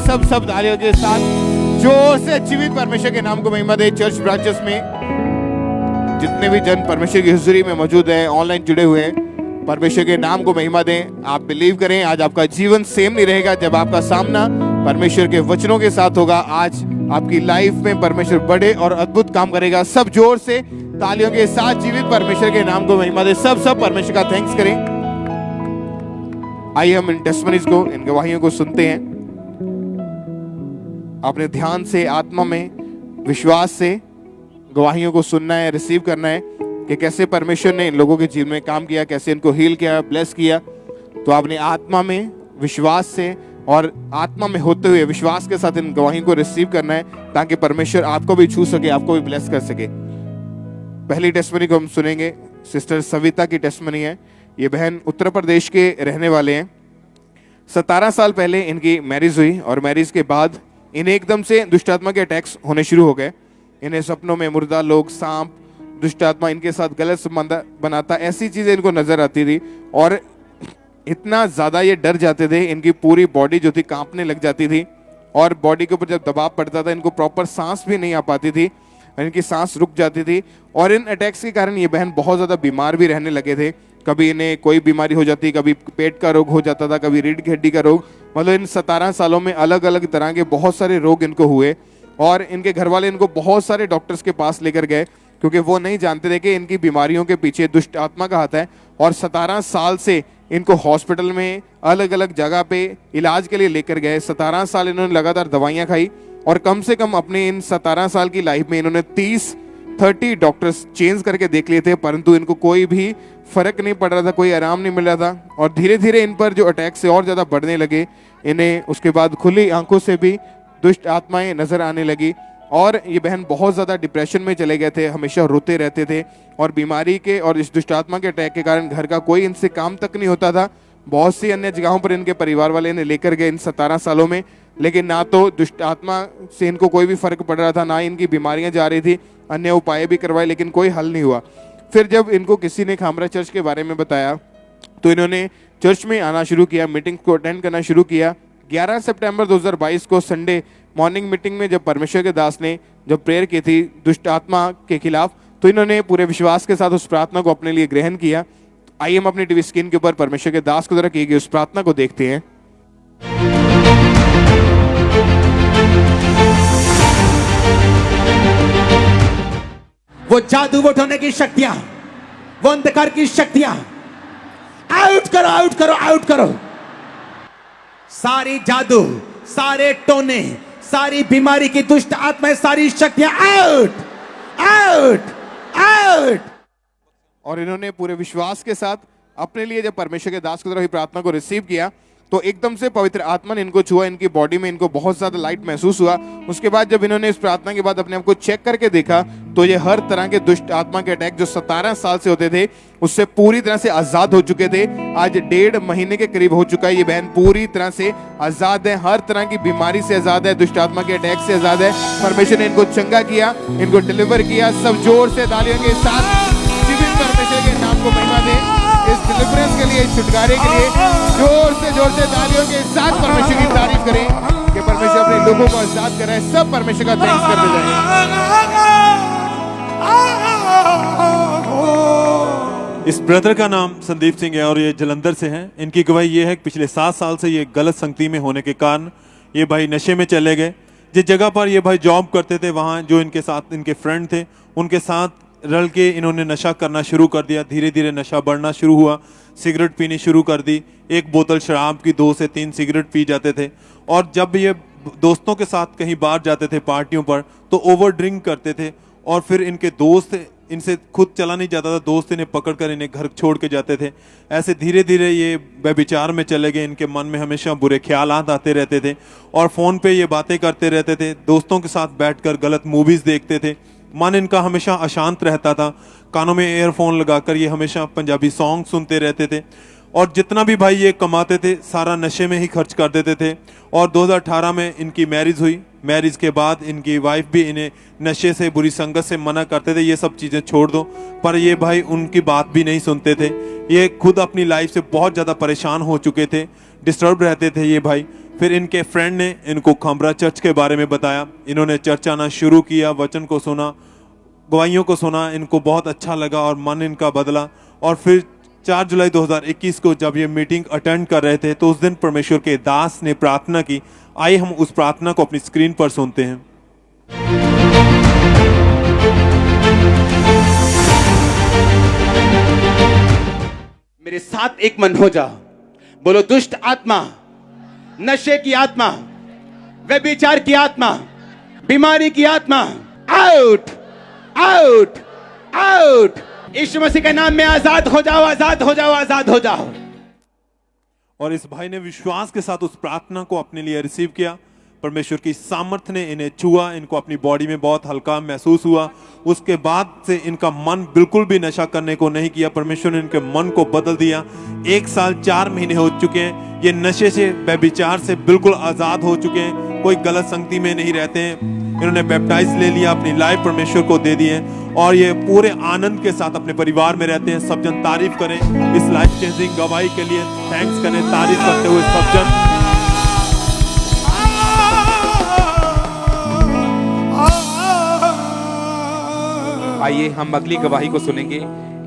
सब तालियों के साथ जोर से जीवित परमेश्वर के नाम को महिमा दे। चर्च ब्रांचेस में जितने भी जन परमेश्वर की हुजूरी में मौजूद हैं, ऑनलाइन जुड़े हुए हैं, परमेश्वर के नाम को महिमा दें। आप बिलीव करें, आज आपका जीवन सेम नहीं रहेगा जब आपका सामना परमेश्वर के वचनों के साथ होगा। आज आपकी लाइफ में परमेश्वर बड़े और अद्भुत काम करेगा। सब जोर से तालियों के साथ जीवित परमेश्वर के नाम को महिमा दे। सब परमेश्वर का थैंक्स करें। आइए हम इन टेस्टिमनीज को, इन गवाहियों को सुनते हैं। अपने ध्यान से, आत्मा में, विश्वास से गवाहियों को सुनना है, रिसीव करना है कि कैसे परमेश्वर ने इन लोगों के जीवन में काम किया, कैसे इनको हील किया, ब्लेस किया। तो आपने आत्मा में, विश्वास से और आत्मा में होते हुए विश्वास के साथ इन गवाहियों को रिसीव करना है, ताकि परमेश्वर आपको भी छू सके, आपको भी ब्लेस कर सके। पहली टेस्टिमनी को हम सुनेंगे, सिस्टर सविता की टेस्टिमनी है। ये बहन उत्तर प्रदेश के रहने वाले हैं। 17 साल पहले इनकी मैरिज हुई और मैरिज के बाद इन्हें एकदम से दुष्ट आत्मा के अटैक्स होने शुरू हो गए। इन्हें सपनों में मुर्दा लोग, सांप, दुष्ट आत्मा इनके साथ गलत संबंध बनाता, ऐसी चीजें इनको नजर आती थी और इतना ज्यादा ये डर जाते थे, इनकी पूरी बॉडी जो थी कांपने लग जाती थी और बॉडी के ऊपर जब दबाव पड़ता था इनको प्रॉपर सांस भी नहीं आ पाती थी, इनकी सांस रुक जाती थी। और इन अटैक्स के कारण ये बहन बहुत ज्यादा बीमार भी रहने लगे थे। कभी इन्हें कोई बीमारी हो जाती, कभी पेट का रोग हो जाता था, कभी रीढ़ की हड्डी का रोग। मतलब इन 17 सालों में अलग अलग तरह के बहुत सारे रोग इनको हुए और इनके घर वाले इनको बहुत सारे डॉक्टर्स के पास लेकर गए, क्योंकि वो नहीं जानते थे कि इनकी बीमारियों के पीछे दुष्ट आत्मा का हाथ है। और 17 साल से इनको हॉस्पिटल में अलग अलग जगह पे इलाज के लिए लेकर गए। 17 साल इन्होंने लगातार दवाइयां खाई और कम से कम अपने इन 17 साल की लाइफ में इन्होंने 30 डॉक्टर्स चेंज करके देख लिए थे, परंतु इनको कोई भी फर्क नहीं पड़ रहा था, कोई आराम नहीं मिल रहा था। और धीरे धीरे इन पर जो अटैक से और ज्यादा बढ़ने लगे। इन्हें उसके बाद खुली आंखों से भी दुष्ट आत्माएं नजर आने लगी और ये बहन बहुत ज्यादा डिप्रेशन में चले गए थे, हमेशा रोते रहते थे और बीमारी के और इस दुष्ट आत्मा के अटैक के कारण घर का कोई इनसे काम तक नहीं होता था। बहुत सी अन्य जगहों पर इनके परिवार वाले इन्हें लेकर गए इन 17 सालों में, लेकिन ना तो दुष्ट आत्मा से इनको कोई भी फर्क पड़ रहा था, ना इनकी बीमारियां जा रही थी। अन्य उपाय भी करवाए लेकिन कोई हल नहीं हुआ। फिर जब इनको किसी ने खामरा चर्च के बारे में बताया तो इन्होंने चर्च में आना शुरू किया, मीटिंग को अटेंड करना शुरू किया। 11 सितंबर 2022 को संडे मॉर्निंग मीटिंग में जब परमेश्वर के दास ने जब प्रेयर की थी दुष्ट आत्मा के खिलाफ, तो इन्होंने पूरे विश्वास के साथ उस प्रार्थना को अपने लिए ग्रहण किया। आइए हम अपनी टीवी स्क्रीन के ऊपर परमेश्वर के दास को द्वारा की गई उस प्रार्थना को देखते हैं। वो जादू उठाने की शक्तियां, वो अंधकार की शक्तियां आउट करो, आउट करो, आउट करो। सारी जादू, सारे टोने, सारी बीमारी की दुष्ट आत्माएं, सारी शक्तियां आउट, आउट, आउट। और इन्होंने पूरे विश्वास के साथ अपने लिए जब परमेश्वर के दास की तरफ प्रार्थना को रिसीव किया तो एकदम से पवित्र आत्मा ने इनको छुआ, इनकी बॉडी में इनको बहुत ज्यादा लाइट महसूस हुआ। उसके बाद जब इन्होंने इस प्रार्थना के बाद अपने आप को चेक करके देखा तो ये हर तरह के दुष्ट आत्मा के अटैक जो 17 साल से होते थे उससे पूरी तरह से आजाद हो चुके थे। आज 1.5 महीने के करीब हो चुका है। ये बहन पूरी तरह से आजाद है, हर तरह की बीमारी से आजाद है, दुष्ट आत्मा के अटैक से आजाद है। परमेश्वर ने इनको चंगा किया, इनको डिलीवर किया। सब जोर से तालियों के साथ जीवित परमेश्वर के नाम को महिमा दें। इस डिलीवरेंस के लिए, इस छुटकारे के लिए जोर से तालियों के साथ परमेश्वर की तारीफ करें कि परमेश्वर अपने लोगों को आजाद कराए। सब परमेश्वर का थैंक्स करते जाएं। इस ब्रदर का नाम संदीप सिंह है और ये जलंधर से हैं। इनकी गवाही ये है कि पिछले 7 साल से ये गलत संगति में होने के कारण ये भाई नशे में चले गए। जिस जगह पर ये भाई जॉब करते थे वहाँ जो इनके साथ इनके फ्रेंड थे उनके साथ रल के इन्होंने नशा करना शुरू कर दिया। धीरे धीरे नशा बढ़ना शुरू हुआ, सिगरेट पीनी शुरू कर दी। 1 बोतल शराब की 2 से 3 सिगरेट पी जाते थे और जब ये दोस्तों के साथ कहीं बाहर जाते थे पार्टियों पर तो ओवर ड्रिंक करते थे और फिर इनके दोस्त, इनसे खुद चला नहीं जाता था, दोस्त इन्हें पकड़कर इन्हें घर छोड़ के जाते थे। ऐसे धीरे धीरे ये व्यभिचार में चले गए। इनके मन में हमेशा बुरे ख्यालात आते रहते थे और फ़ोन पे ये बातें करते रहते थे, दोस्तों के साथ बैठकर गलत मूवीज़ देखते थे। मन इनका हमेशा अशांत रहता था। कानों में एयरफोन लगाकर ये हमेशा पंजाबी सॉन्ग सुनते रहते थे और जितना भी भाई ये कमाते थे सारा नशे में ही खर्च कर देते थे। और 2018 में इनकी मैरिज हुई। मैरिज के बाद इनकी वाइफ भी इन्हें नशे से, बुरी संगत से मना करते थे, ये सब चीज़ें छोड़ दो, पर ये भाई उनकी बात भी नहीं सुनते थे। ये खुद अपनी लाइफ से बहुत ज़्यादा परेशान हो चुके थे, डिस्टर्ब रहते थे ये भाई। फिर इनके फ्रेंड ने इनको खामरा चर्च के बारे में बताया। इन्होंने चर्च आना शुरू किया, वचन को सुना, गवाहियों को सुना, इनको बहुत अच्छा लगा और मन इनका बदला। और फिर 4 जुलाई 2021 को जब ये मीटिंग अटेंड कर रहे थे तो उस दिन परमेश्वर के दास ने प्रार्थना की। आइए हम उस प्रार्थना को अपनी स्क्रीन पर सुनते हैं। मेरे साथ एक मन हो जा, बोलो दुष्ट आत्मा, नशे की आत्मा, व्यभिचार की आत्मा, बीमारी की आत्मा, आउट आउट आउट। यीशु मसीह के नाम में आजाद हो जाओ, आजाद हो जाओ, आजाद हो जाओ। और इस भाई ने विश्वास के साथ उस प्रार्थना को अपने लिए रिसीव किया। परमेश्वर की सामर्थ्य ने इन्हें छुआ, इनको अपनी बॉडी में बहुत हल्का महसूस हुआ। उसके बाद से इनका मन बिल्कुल भी नशा करने को नहीं किया। परमेश्वर ने इनके मन को बदल दिया। 1 साल 4 महीने हो चुके हैं, ये नशे से, व्यभिचार से बिल्कुल आजाद हो चुके हैं, कोई गलत संगति में नहीं रहते हैं। इन्होंने बैप्टाइज ले लिया, अपनी लाइफ परमेश्वर को दे दी है और ये पूरे आनंद के साथ अपने परिवार में रहते हैं। सब जन तारीफ करें इस लाइफ चेंजिंग गवाही के लिए, थैंक्स करें तारीफ करते हुए सब जन। आइए हम अगली गवाही को सुनेंगे।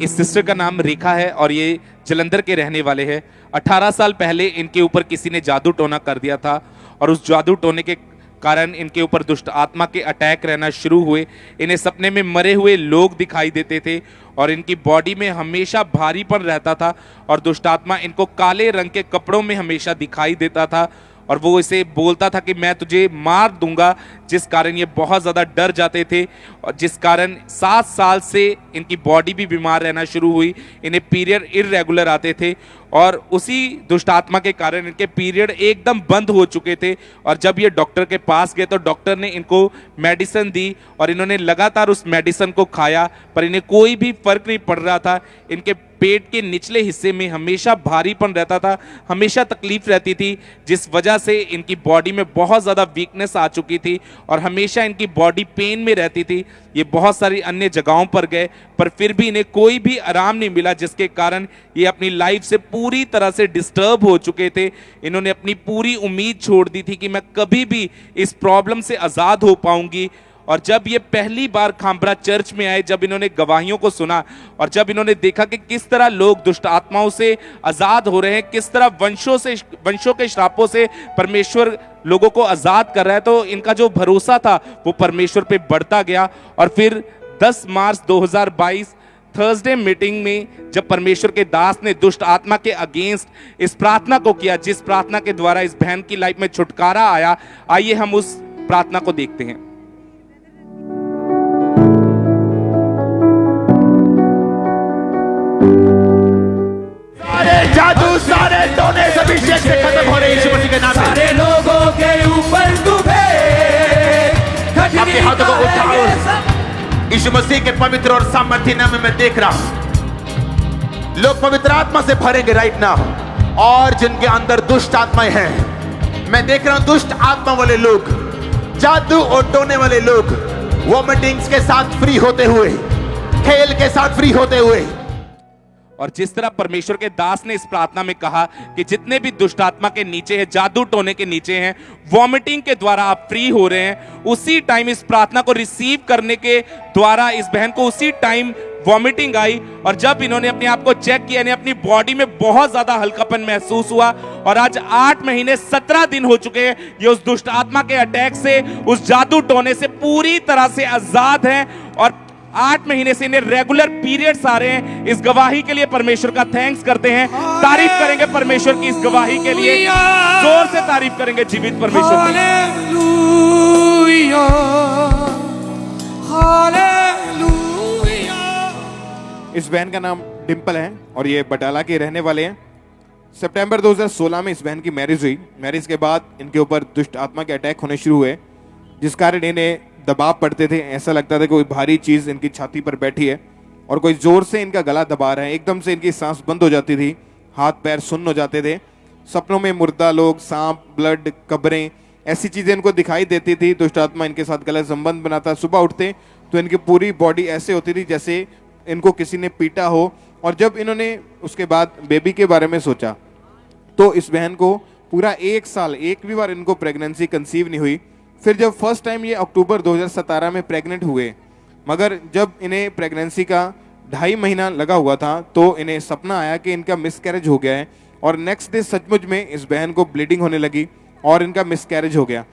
इस सिस्टर का नाम रेखा है और ये जलंधर के रहने वाले हैं। 18 साल पहले इनके ऊपर किसी ने जादू टोना कर दिया था और उस जादू टोने के कारण इनके ऊपर दुष्ट आत्मा के अटैक रहना शुरू हुए। इन्हें सपने में मरे हुए लोग दिखाई देते थे और इनकी बॉडी में हमेशा भारीपन रहता था और दुष्ट आत्मा इनको काले रंग के कपड़ों में हमेशा दिखाई देता था और वो इसे बोलता था कि मैं तुझे मार दूंगा, जिस कारण ये बहुत ज़्यादा डर जाते थे और जिस कारण 7 साल से इनकी बॉडी भी बीमार रहना शुरू हुई। इन्हें पीरियड इर्रेगुलर आते थे और उसी दुष्ट आत्मा के कारण इनके पीरियड एकदम बंद हो चुके थे। और जब ये डॉक्टर के पास गए तो डॉक्टर ने इनको मेडिसिन दी और इन्होंने लगातार उस मेडिसिन को खाया पर इन्हें कोई भी फर्क नहीं पड़ रहा था। इनके पेट के निचले हिस्से में हमेशा भारीपन रहता था, हमेशा तकलीफ रहती थी, जिस वजह से इनकी बॉडी में बहुत ज़्यादा वीकनेस आ चुकी थी और हमेशा इनकी बॉडी पेन में रहती थी। ये बहुत सारी अन्य जगहों पर गए पर फिर भी इन्हें कोई भी आराम नहीं मिला, जिसके कारण ये अपनी लाइफ से पूरी तरह से डिस्टर्ब हो चुके थे। इन्होंने अपनी पूरी उम्मीद छोड़ दी थी कि मैं कभी भी इस प्रॉब्लम से आज़ाद हो पाऊंगी। और जब ये पहली बार खामरा चर्च में आए, जब इन्होंने गवाहियों को सुना और जब इन्होंने देखा कि किस तरह लोग दुष्ट आत्माओं से आज़ाद हो रहे हैं, किस तरह वंशों के श्रापों से परमेश्वर लोगों को आज़ाद कर रहा है, तो इनका जो भरोसा था वो परमेश्वर पे बढ़ता गया। और फिर 10 मार्च 2022 थर्सडे मीटिंग में जब परमेश्वर के दास ने दुष्ट आत्मा के अगेंस्ट इस प्रार्थना को किया, जिस प्रार्थना के द्वारा इस बहन की लाइफ में छुटकारा आया, आइए हम उस प्रार्थना को देखते हैं। जादू सारे टोने सभी शेख से खत्म हो रहे यीशु मसीह के नाम में। सारे लोगों के ऊपर डूबे, अपने हाथों को उठाओ। यीशु मसीह के पवित्र और सामर्थ्य नाम में मैं देख रहा हूं लोग पवित्र आत्मा से भरेंगे राइट नाउ। और जिनके अंदर दुष्ट आत्माएं हैं, मैं देख रहा हूं दुष्ट आत्मा वाले लोग, जादू और टोने वाले लोग वॉमिटिंग्स के साथ फ्री होते हुए, खेल के साथ फ्री होते हुए। और जिस तरह परमेश्वर के दास ने इस प्रार्थना में कहा कि जितने भी दुष्ट आत्मा के नीचे हैं, जादू टोने के नीचे हैं, वॉमिटिंग के द्वारा आप फ्री हो रहे हैं, उसी टाइम इस प्रार्थना को रिसीव करने के द्वारा इस बहन को उसी टाइम वॉमिटिंग आई। और जब इन्होंने अपने आप को चेक किया, इन्हें अपनी बॉडी में बहुत ज्यादा हल्कापन महसूस हुआ और आज 8 महीने 17 दिन हो चुके हैं ये उस दुष्ट आत्मा के अटैक से, उस जादू टोने से पूरी तरह से आजाद हैं और 8 महीने से इन्हें रेगुलर पीरियड्स आ रहे हैं। इस गवाही के लिए परमेश्वर का थैंक्स करते हैं, तारीफ करेंगे परमेश्वर की इस गवाही के लिए, जोर से तारीफ करेंगे जीवित परमेश्वर की। Hallelujah, hallelujah. इस बहन का नाम डिंपल है और ये बटाला के रहने वाले हैं। सितंबर 2016 में इस बहन की मैरिज हुई। मैरिज के बाद इनके ऊपर दुष्ट आत्मा के अटैक होने शुरू हुए, जिस कारण इन्हें दबाव पड़ते थे। ऐसा लगता था कोई भारी चीज इनकी छाती पर बैठी है और कोई जोर से इनका गला दबा रहा है। एकदम से इनकी सांस बंद हो जाती थी, हाथ पैर सुन्न हो जाते थे। सपनों में मुर्दा लोग, सांप, ब्लड, कब्रें, ऐसी चीजें इनको दिखाई देती थी। दुष्ट आत्मा इनके साथ गलत संबंध बनाता। सुबह उठते तो इनकी पूरी बॉडी ऐसे होती थी जैसे इनको किसी ने पीटा हो। और जब इन्होंने उसके बाद बेबी के बारे में सोचा तो इस बहन को पूरा 1 साल एक भी बार इनको प्रेगनेंसी कंसीव नहीं हुई। फिर जब फर्स्ट टाइम ये अक्टूबर 2017 में प्रेग्नेंट हुए, मगर जब इन्हें प्रेगनेंसी का 2.5 महीना लगा हुआ था तो इन्हें सपना आया कि इनका मिसकैरेज हो गया है, और नेक्स्ट डे सचमुच में इस बहन को ब्लीडिंग होने लगी और इनका मिसकैरेज हो गया।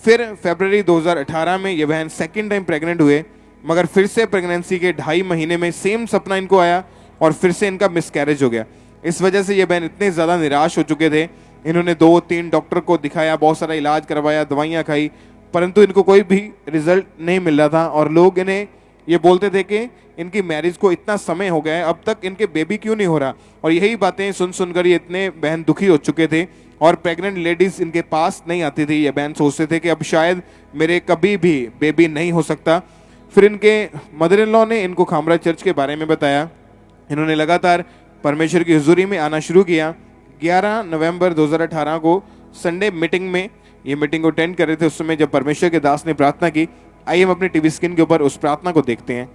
फिर फरवरी 2018 में ये बहन सेकेंड टाइम प्रेग्नेंट हुए, मगर फिर से प्रेगनेंसी के 2.5 महीने में सेम सपना इनको आया और फिर से इनका मिसकैरेज हो गया। इस वजह से ये बहन इतने ज़्यादा निराश हो चुके थे, इन्होंने 2-3 डॉक्टर को दिखाया, बहुत सारा इलाज करवाया, दवाइयाँ खाई, परंतु इनको कोई भी रिजल्ट नहीं मिल रहा था। और लोग इन्हें ये बोलते थे कि इनकी मैरिज को इतना समय हो गया है, अब तक इनके बेबी क्यों नहीं हो रहा। और यही बातें सुन सुनकर ये इतने बहन दुखी हो चुके थे और प्रेग्नेंट लेडीज इनके पास नहीं आती थी। ये बहन सोचते थे कि अब शायद मेरे कभी भी बेबी नहीं हो सकता। फिर इनके मदर इन लॉ ने इनको खामरा चर्च के बारे में बताया। इन्होंने लगातार परमेश्वर की हुजूरी में आना शुरू किया। 11 नवंबर 2018 को संडे मीटिंग में ये मीटिंग को अटेंड कर रहे थे, उस समय जब परमेश्वर के दास ने प्रार्थना की। आइए हम अपने टीवी स्क्रीन के ऊपर उस प्रार्थना को देखते हैं।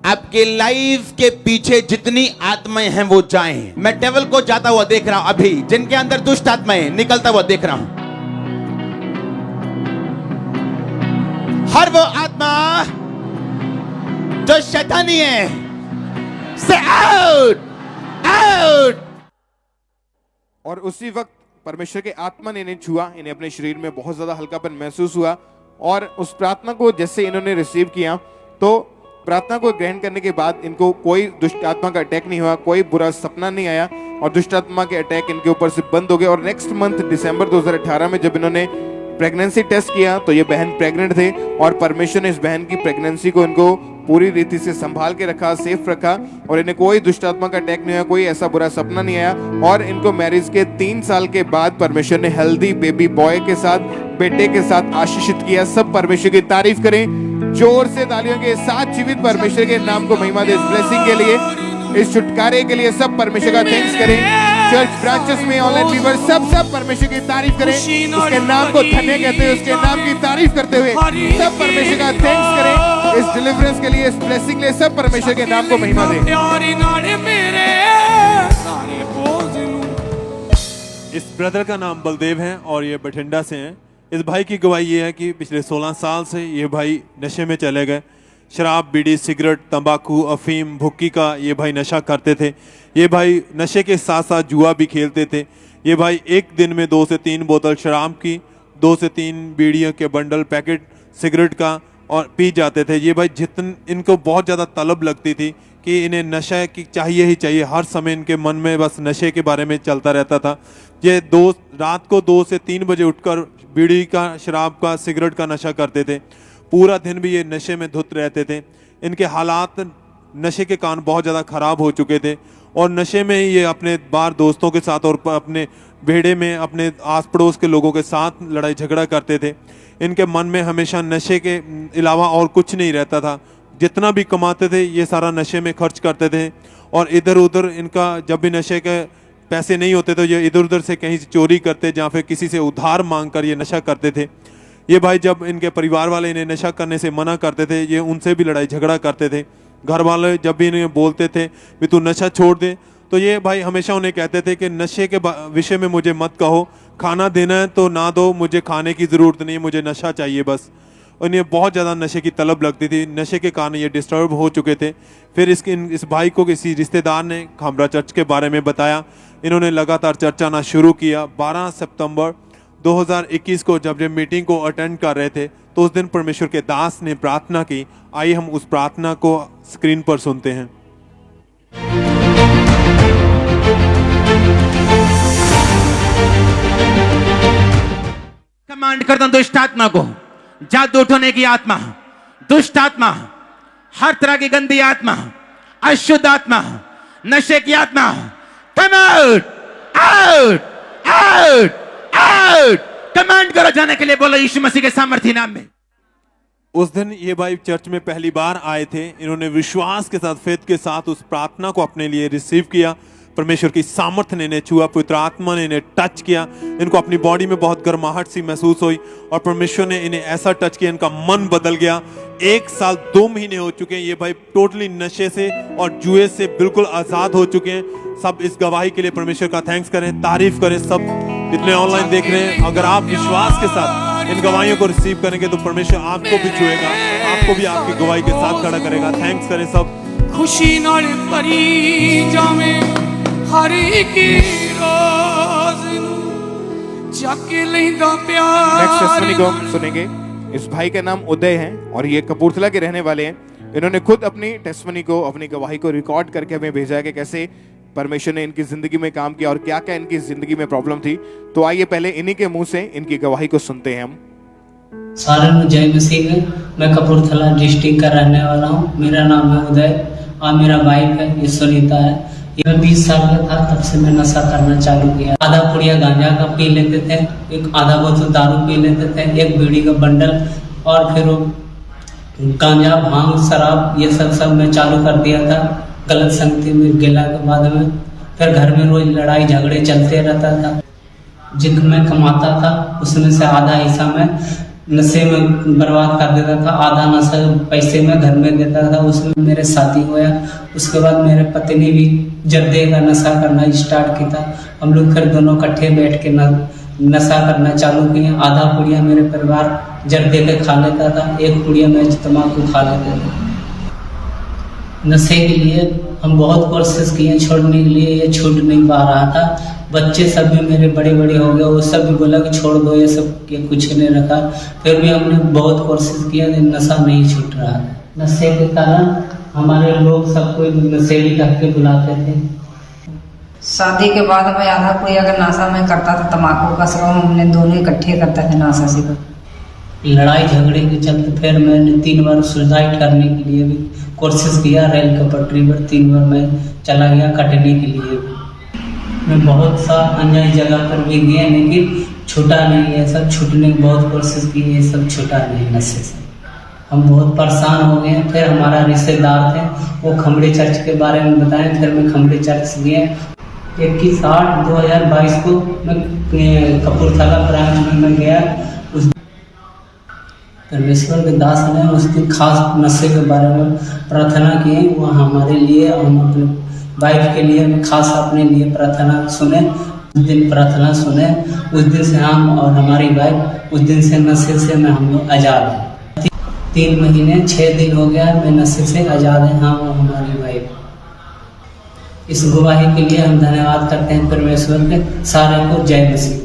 आपके लाइफ के पीछे जितनी आत्माएं हैं वो जाएं। मैं डेविल को जाता हुआ देख रहा हूं, अभी जिनके अंदर दुष्ट आत्माएं निकलता हुआ देख रहा हूं। हर वो आत्मा जो शैतानी है, से आउट आउट। और उसी वक्त परमेश्वर के आत्मा ने इन्हें छुआ, इन्हें अपने शरीर में बहुत ज्यादा हल्कापन महसूस हुआ। और उस प्रार्थना को जैसे इन्होंने रिसीव किया तो प्रार्थना को ग्रहण करने के बाद इनको कोई दुष्ट आत्मा का अटैक नहीं हुआ, कोई बुरा सपना नहीं आया और दुष्ट आत्मा के अटैक इनके ऊपर से बंद हो गए। और नेक्स्ट मंथ दिसंबर 2018 में जब इन्होंने प्रेगनेंसी टेस्ट किया तो ये बहन प्रेग्नेंट थे और परमेश्वर ने इस बहन की प्रेगनेंसी को इनको पूरी रीति से संभाल के रखा, सेफ रखा और इन्हें कोई दुष्ट आत्मा का अटैक नहीं हुआ, कोई ऐसा बुरा सपना नहीं आया। और इनको मैरिज के 3 साल के बाद परमेश्वर ने हेल्दी बेबी बॉय के साथ, बेटे के साथ आशीषित किया। सब परमेश्वर की तारीफ करें, जोर से तालियों के साथ जीवित परमेश्वर के नाम को महिमा दे। इस ब्लेसिंग के लिए, इस छुटकारे के लिए सब परमेश्वर का थैंक्स करें। चर्च ब्रांचेस में, ऑनलाइन व्यूअर सब परमेश्वर की तारीफ करें, उसके नाम को धन्य कहते हुए, उसके नाम की तारीफ करते हुए सब परमेश्वर का थैंक्स करें। इस डिलीवरेंस के लिए, इस ब्लेसिंग के लिए सब परमेश्वर के नाम को महिमा दें। इस ब्रदर का नाम बलदेव है और ये बठिंडा से हैं। इस भाई की गवाही ये है कि पिछले 16 साल से ये भाई नशे में चले गए। शराब, बीड़ी, सिगरेट, तंबाकू, अफीम, भुक्की का ये भाई नशा करते थे। ये भाई नशे के साथ साथ जुआ भी खेलते थे। ये भाई एक दिन में 2 से 3 बोतल शराब की, 2 से 3 बीड़ियों के बंडल पैकेट सिगरेट का और पी जाते थे। ये भाई इनको बहुत ज़्यादा तलब लगती थी कि इन्हें नशा की चाहिए ही चाहिए। हर समय इनके मन में बस नशे के बारे में चलता रहता था। ये रात को 2 से 3 बजे उठकर बीड़ी का, शराब का, सिगरेट का नशा करते थे। पूरा दिन भी ये नशे में धुत रहते थे। इनके हालात नशे के कारण बहुत ज़्यादा ख़राब हो चुके थे और नशे में ही ये अपने बार दोस्तों के साथ और अपने बेड़े में अपने आस पड़ोस के लोगों के साथ लड़ाई झगड़ा करते थे। इनके मन में हमेशा नशे के अलावा और कुछ नहीं रहता था। जितना भी कमाते थे ये सारा नशे में खर्च करते थे और इधर उधर इनका जब भी नशे के पैसे नहीं होते तो ये इधर उधर से कहीं से चोरी करते, जहाँ फिर किसी से उधार मांग कर ये नशा करते थे। ये भाई जब इनके परिवार वाले इन्हें नशा करने से मना करते थे, ये उनसे भी लड़ाई झगड़ा करते थे। घर वाले जब भी इन्हें बोलते थे भी तू नशा छोड़ दे, तो ये भाई हमेशा उन्हें कहते थे कि नशे के विषय में मुझे मत कहो, खाना देना है तो ना दो, मुझे खाने की ज़रूरत नहीं, मुझे नशा चाहिए बस। और इन्हें बहुत ज़्यादा नशे की तलब लगती थी। नशे के कारण ये डिस्टर्ब हो चुके थे। फिर इस भाई को किसी रिश्तेदार ने खामरा चर्च के बारे में बताया। इन्होंने लगातार चर्चा आना शुरू किया। 12 सितंबर 2021 को जब ये मीटिंग को अटेंड कर रहे थे तो उस दिन परमेश्वर के दास ने प्रार्थना की। आइए हम उस प्रार्थना को स्क्रीन पर सुनते हैं। कमांड करता हूं दुष्ट आत्मा को, जादू उठाने की आत्मा, दुष्ट आत्मा, हर तरह की गंदी आत्मा, अशुद्ध आत्मा, नशे की आत्मा, come out out out out. Command करो जाने के लिए, बोलो यीशु मसीह के सामर्थी नाम में। उस दिन ये भाई चर्च में पहली बार आए थे। इन्होंने विश्वास के साथ, फेथ के साथ उस प्रार्थना को अपने लिए रिसीव किया। परमेश्वर की सामर्थ्य ने इन्हें छुआ, पवित्र आत्मा ने इन्हें टच किया, इनको अपनी बॉडी में बहुत गर्माहट सी महसूस हुई और परमेश्वर ने इन्हें ऐसा टच किया, इनका मन बदल गया। 1 साल 2 महीने हो चुके हैं, ये भाई टोटली नशे से और जुए से बिल्कुल आजाद हो चुके हैं। सब इस गवाही के लिए परमेश्वर का थैंक्स करें, तारीफ करें। सब जितने ऑनलाइन देख रहे हैं, अगर आप विश्वास के साथ इन गवाहियों को रिसीव करेंगे तो परमेश्वर आपको भी छुएगा, आपको भी आपकी गवाही के साथ खड़ा करेगा। थैंक्स करें सब। खुशी नाल भरी जावे हर एक रोज नू जाके लैंदा प्यार। नेक्स्ट टेस्टिमनी को हम सुनेंगे। इस भाई का नाम उदय है और ये कपूरथला के रहने वाले हैं। इन्होंने खुद अपनी टेस्टिमनी को, अपनी गवाही को रिकॉर्ड करके हमें भेजा है कि कैसे परमेश्वर ने इनकी जिंदगी में काम किया और क्या क्या इनकी जिंदगी में प्रॉब्लम थी। तो आइए पहले इन्हीं के मुंह से इनकी गवाही को सुनते हैं हम। सारे में जय मसीह है। मैं कपूरथला डिस्ट्रिक्ट का रहने वाला हूँ। मेरा नाम है उदय और मेरा वाइफ है ये सुनीता है। ये मैं 20 साल का था तब से मैं नशा करना चालू किया। आधा पुड़िया गांजा का पी लेते थे, एक आधा बोतल दारू पी लेते थे, एक बीड़ी का बंडल, और फिर गांजा, भांग, शराब ये सब मैं चालू कर दिया था। गलत संगति में गिला के बाद में फिर घर में रोज लड़ाई झगड़े चलते रहता था। जितना मैं कमाता था उसमें से आधा हिस्सा मैं नशे में बर्बाद कर देता था, आधा नशा पैसे में घर में देता था। उसमें मेरे शादी हुआ। उसके बाद मेरे पत्नी भी जर्दे का नशा करना स्टार्ट किया था। हम लोग फिर दोनों इकट्ठे बैठ के नशा करना चालू किए। आधा पुड़िया मेरे परिवार जर्दे के खा लेता था, एक पुड़िया मैं तम्बाकू खा लेते थे। नशे के लिए हम बहुत कोशिश किए छोड़ने के लिए, ये छूट नहीं पा रहा था। बच्चे सब भी मेरे बड़े बड़े हो गए, वो सब भी बोला कि छोड़ दो ये सब, ये कुछ नहीं रखा। फिर भी हमने बहुत कोशिश किया, नशा नहीं छूट रहा था। नशे के कारण हमारे लोग सबको नशेड़ी ढक के बुलाते थे। शादी के बाद मैं आधा कोई अगर नाशा में करता था, तम्बाकू का सेवन हमने दोनों इकट्ठे करते थे नाशा से। लड़ाई झगड़े के चलते फिर मैंने 3 बार सुसाइड करने के लिए भी कोशिश किया। रेल का पटरी पर 3 बार मैं चला गया कटने के लिए भी। मैं बहुत सा अन्य जगह पर भी गया लेकिन छूटा नहीं। ये सब छूटने की बहुत कोशिश की, ये सब छूटा नहीं नशे से। हम बहुत परेशान हो गए। फिर हमारा रिश्तेदार थे, वो खमड़ी चर्च के बारे में बताएं। फिर मैं खमड़ी चर्च गया। 21/8/2022 को मैं कपूरथला ब्रांच में मैं गया। उस परमेश्वर के दास ने उस दिन खास नशे के बारे में प्रार्थना की। वो हमारे लिए, हम अपने वाइफ के लिए खास अपने लिए प्रार्थना सुने। उस दिन प्रार्थना सुने, उस दिन से हम और हमारी वाइफ उस दिन से नशे से मैं हम लोग आज़ाद हैं। 3 महीने 6 दिन हो गया मैं नशे से आज़ाद हैं, हम और हमारी वाइफ। इस गवाही के लिए हम धन्यवाद करते हैं परमेश्वर के। सारे को जय मसीह।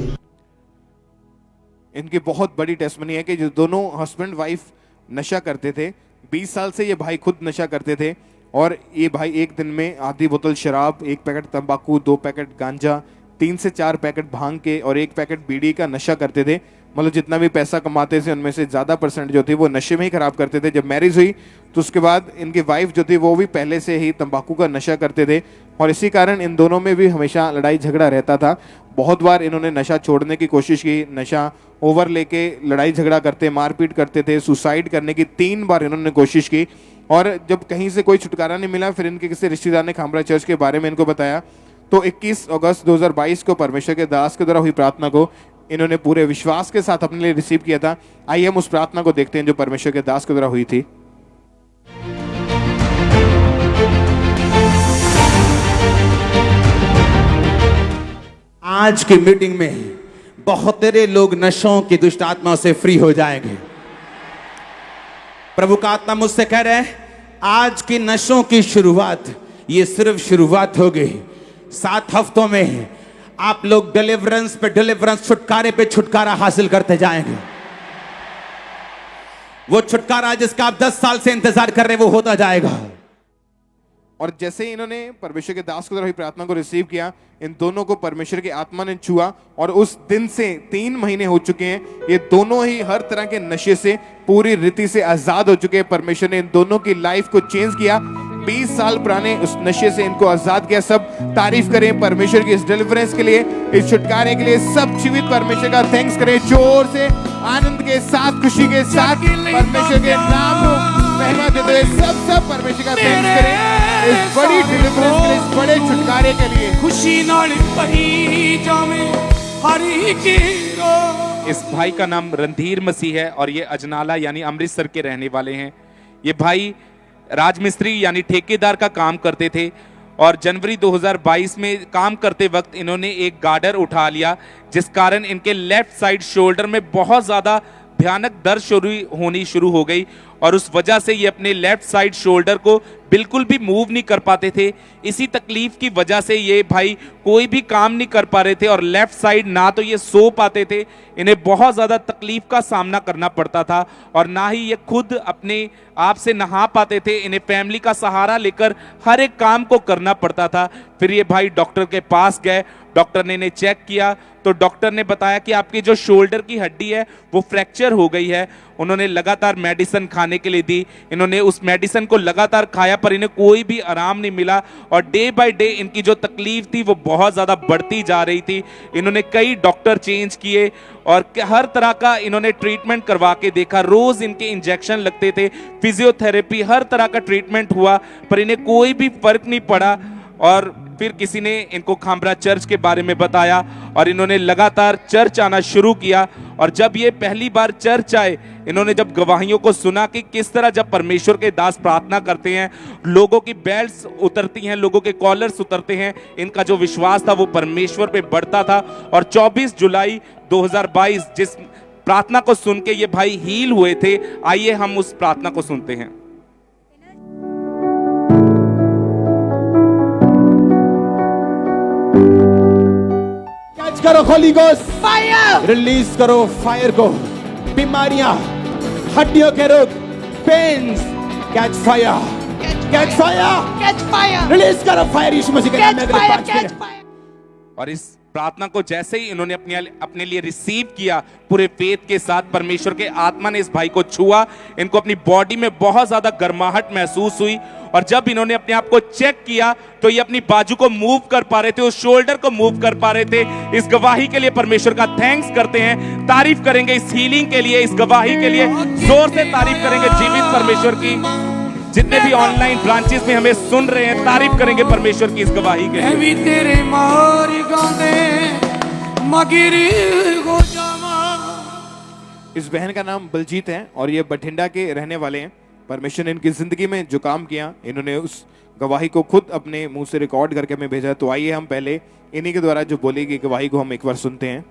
इनकी बहुत बड़ी टेस्टिमनी है कि जो दोनों हस्बैंड वाइफ नशा करते थे, 20 साल से ये भाई खुद नशा करते थे और ये भाई एक दिन में आधी बोतल शराब, 1 पैकेट तंबाकू, 2 पैकेट गांजा, 3 से 4 पैकेट भांग के और 1 पैकेट बीड़ी का नशा करते थे। मतलब जितना भी पैसा कमाते थे उनमें से ज़्यादा परसेंट जो थी वो नशे में ही खराब करते थे। जब मैरिज हुई तो उसके बाद इनकी वाइफ जो थी वो भी पहले से ही तंबाकू का नशा करते थे और इसी कारण इन दोनों में भी हमेशा लड़ाई झगड़ा रहता था। बहुत बार इन्होंने नशा छोड़ने की कोशिश की, नशा ओवर लेके लड़ाई झगड़ा करते, मारपीट करते थे, सुसाइड करने की 3 बार इन्होंने कोशिश की और जब कहीं से कोई छुटकारा नहीं मिला फिर इनके किसी रिश्तेदार ने खामरा चर्च के बारे में इनको बताया। तो 21 अगस्त 2022 को परमेश्वर के दास के द्वारा हुई प्रार्थना को इन्होंने पूरे विश्वास के साथ अपने लिए रिसीव किया था। आइए हम उस प्रार्थना को देखते हैं जो परमेश्वर के दास के द्वारा हुई थी। आज की मीटिंग में बहुत तेरे लोग नशों की दुष्ट आत्मा से फ्री हो जाएंगे। प्रभु का आत्मा मुझसे कह रहा है आज की नशों की शुरुआत ये सिर्फ शुरुआत होगी। 7 हफ्तों में आप लोग डिलीवरेंस पे डिलीवरेंस, छुटकारे पे छुटकारा हासिल करते जाएंगे। वो छुटकारा जिसका आप 10 साल से इंतजार कर रहे हैं वो होता जाएगा। और जैसे ही इन्होंने परमेश्वर के दास के द्वारा हुई प्रार्थना को रिसीव किया, इन दोनों को परमेश्वर की आत्मा ने छुआ और उस दिन से 3 महीने हो चुके हैं। ये दोनों ही हर तरह के नशे से पूरी रीति से आजाद हो चुके हैं। परमेश्वर ने इन दोनों की लाइफ को चेंज किया। 20 साल पुराने उस नशे से इनको आजाद किया। सब तारीफ करें परमेश्वर की इस डिलीवरेंस के लिए, इस छुटकारे के लिए। सब जीवित परमेश्वर का थैंक्स करें जोर से, आनंद के साथ, खुशी के साथ परमेश्वर के नाम को महिमा देते हुए सब परमेश्वर का थैंक्स करें इस बड़ी डिलीवरेंस के लिए, इस बड़े छुटकारे के लिए। खुशी नाल भरी जावे हर एक रोज। इस भाई का नाम रणधीर मसीह है और ये अजनाला यानी अमृतसर के रहने वाले हैं। ये भाई राजमिस्त्री यानी ठेकेदार का काम करते थे और जनवरी 2022 में काम करते वक्त इन्होंने एक गार्डर उठा लिया, जिस कारण इनके लेफ्ट साइड शोल्डर में बहुत ज़्यादा भयानक दर्द होनी शुरू हो गई और उस वजह से ये अपने लेफ्ट साइड शोल्डर को बिल्कुल भी मूव नहीं कर पाते थे। इसी तकलीफ की वजह से ये भाई कोई भी काम नहीं कर पा रहे थे और लेफ्ट साइड ना तो ये सो पाते थे, इन्हें बहुत ज़्यादा तकलीफ का सामना करना पड़ता था और ना ही ये खुद अपने आप से नहा पाते थे। इन्हें फैमिली का सहारा लेकर हर एक काम को करना पड़ता था। फिर ये भाई डॉक्टर के पास गए, डॉक्टर ने इन्हें चेक किया तो डॉक्टर ने बताया कि आपकी जो शोल्डर की हड्डी है वो फ्रैक्चर हो गई है। उन्होंने लगातार मेडिसिन खाने के लिए दी, इन्होंने उस मेडिसिन को लगातार खाया पर इन्हें कोई भी आराम नहीं मिला और डे बाय डे इनकी जो तकलीफ थी वो बहुत ज़्यादा बढ़ती जा रही थी। इन्होंने कई डॉक्टर चेंज किए और हर तरह का इन्होंने ट्रीटमेंट करवा के देखा, रोज़ इनके इंजेक्शन लगते थे, फिजियोथेरेपी, हर तरह का ट्रीटमेंट हुआ पर इन्हें कोई भी फर्क नहीं पड़ा। और फिर किसी ने इनको खामरा चर्च के बारे में बताया और इन्होंने लगातार चर्च आना शुरू किया और जब ये पहली बार चर्च आए, इन्होंने जब गवाहियों को सुना कि किस तरह जब परमेश्वर के दास प्रार्थना करते हैं, लोगों की बेल्ट्स उतरती हैं, लोगों के कॉलर्स उतरते हैं, इनका जो विश्वास था वो परमेश्वर पे बढ़ता था। और 24 जुलाई 2022 जिस प्रार्थना को सुन के ये भाई हील हुए थे, आइए हम उस प्रार्थना को सुनते हैं। कैच करो होली गोस्ट फायर, रिलीज करो फायर को। बीमारियां, हड्डियों के रोग, pains, catch fire, catch fire, catch fire, release करो फायर यीशु मसीह के नाम में। अगले 5 मिनट। और इस प्रार्थना को जैसे ही इन्होंने अपने लिए रिसीव किया पूरे फेथ के साथ, परमेश्वर के आत्मा ने इस भाई को छुआ, इनको अपनी बॉडी में बहुत ज्यादा गर्माहट महसूस हुई और जब इन्होंने अपने आप को चेक किया तो ये अपनी बाजू को मूव कर पा रहे थे, उस शोल्डर को मूव कर पा रहे थे। इस गवाही के लिए परमेश्वर का थैंक्स करते हैं, तारीफ करेंगे इस हीलिंग के लिए, इस गवाही के लिए जोर से तारीफ करेंगे जीवित परमेश्वर की। जितने भी ऑनलाइन ब्रांचेस में हमें सुन रहे हैं, तारीफ करेंगे परमेश्वर की इस गवाही के लिए। भी तेरे मार गांदे मगर हो जावा। इस बहन का नाम बलजीत है और ये बठिंडा के रहने वाले हैं। परमेश्वर ने इनकी जिंदगी में जो काम किया, इन्होंने उस गवाही को खुद अपने मुंह से रिकॉर्ड करके हमें भेजा। तो आइए हम पहले इन्हीं के द्वारा जो बोली गई गवाही को हम एक बार सुनते हैं।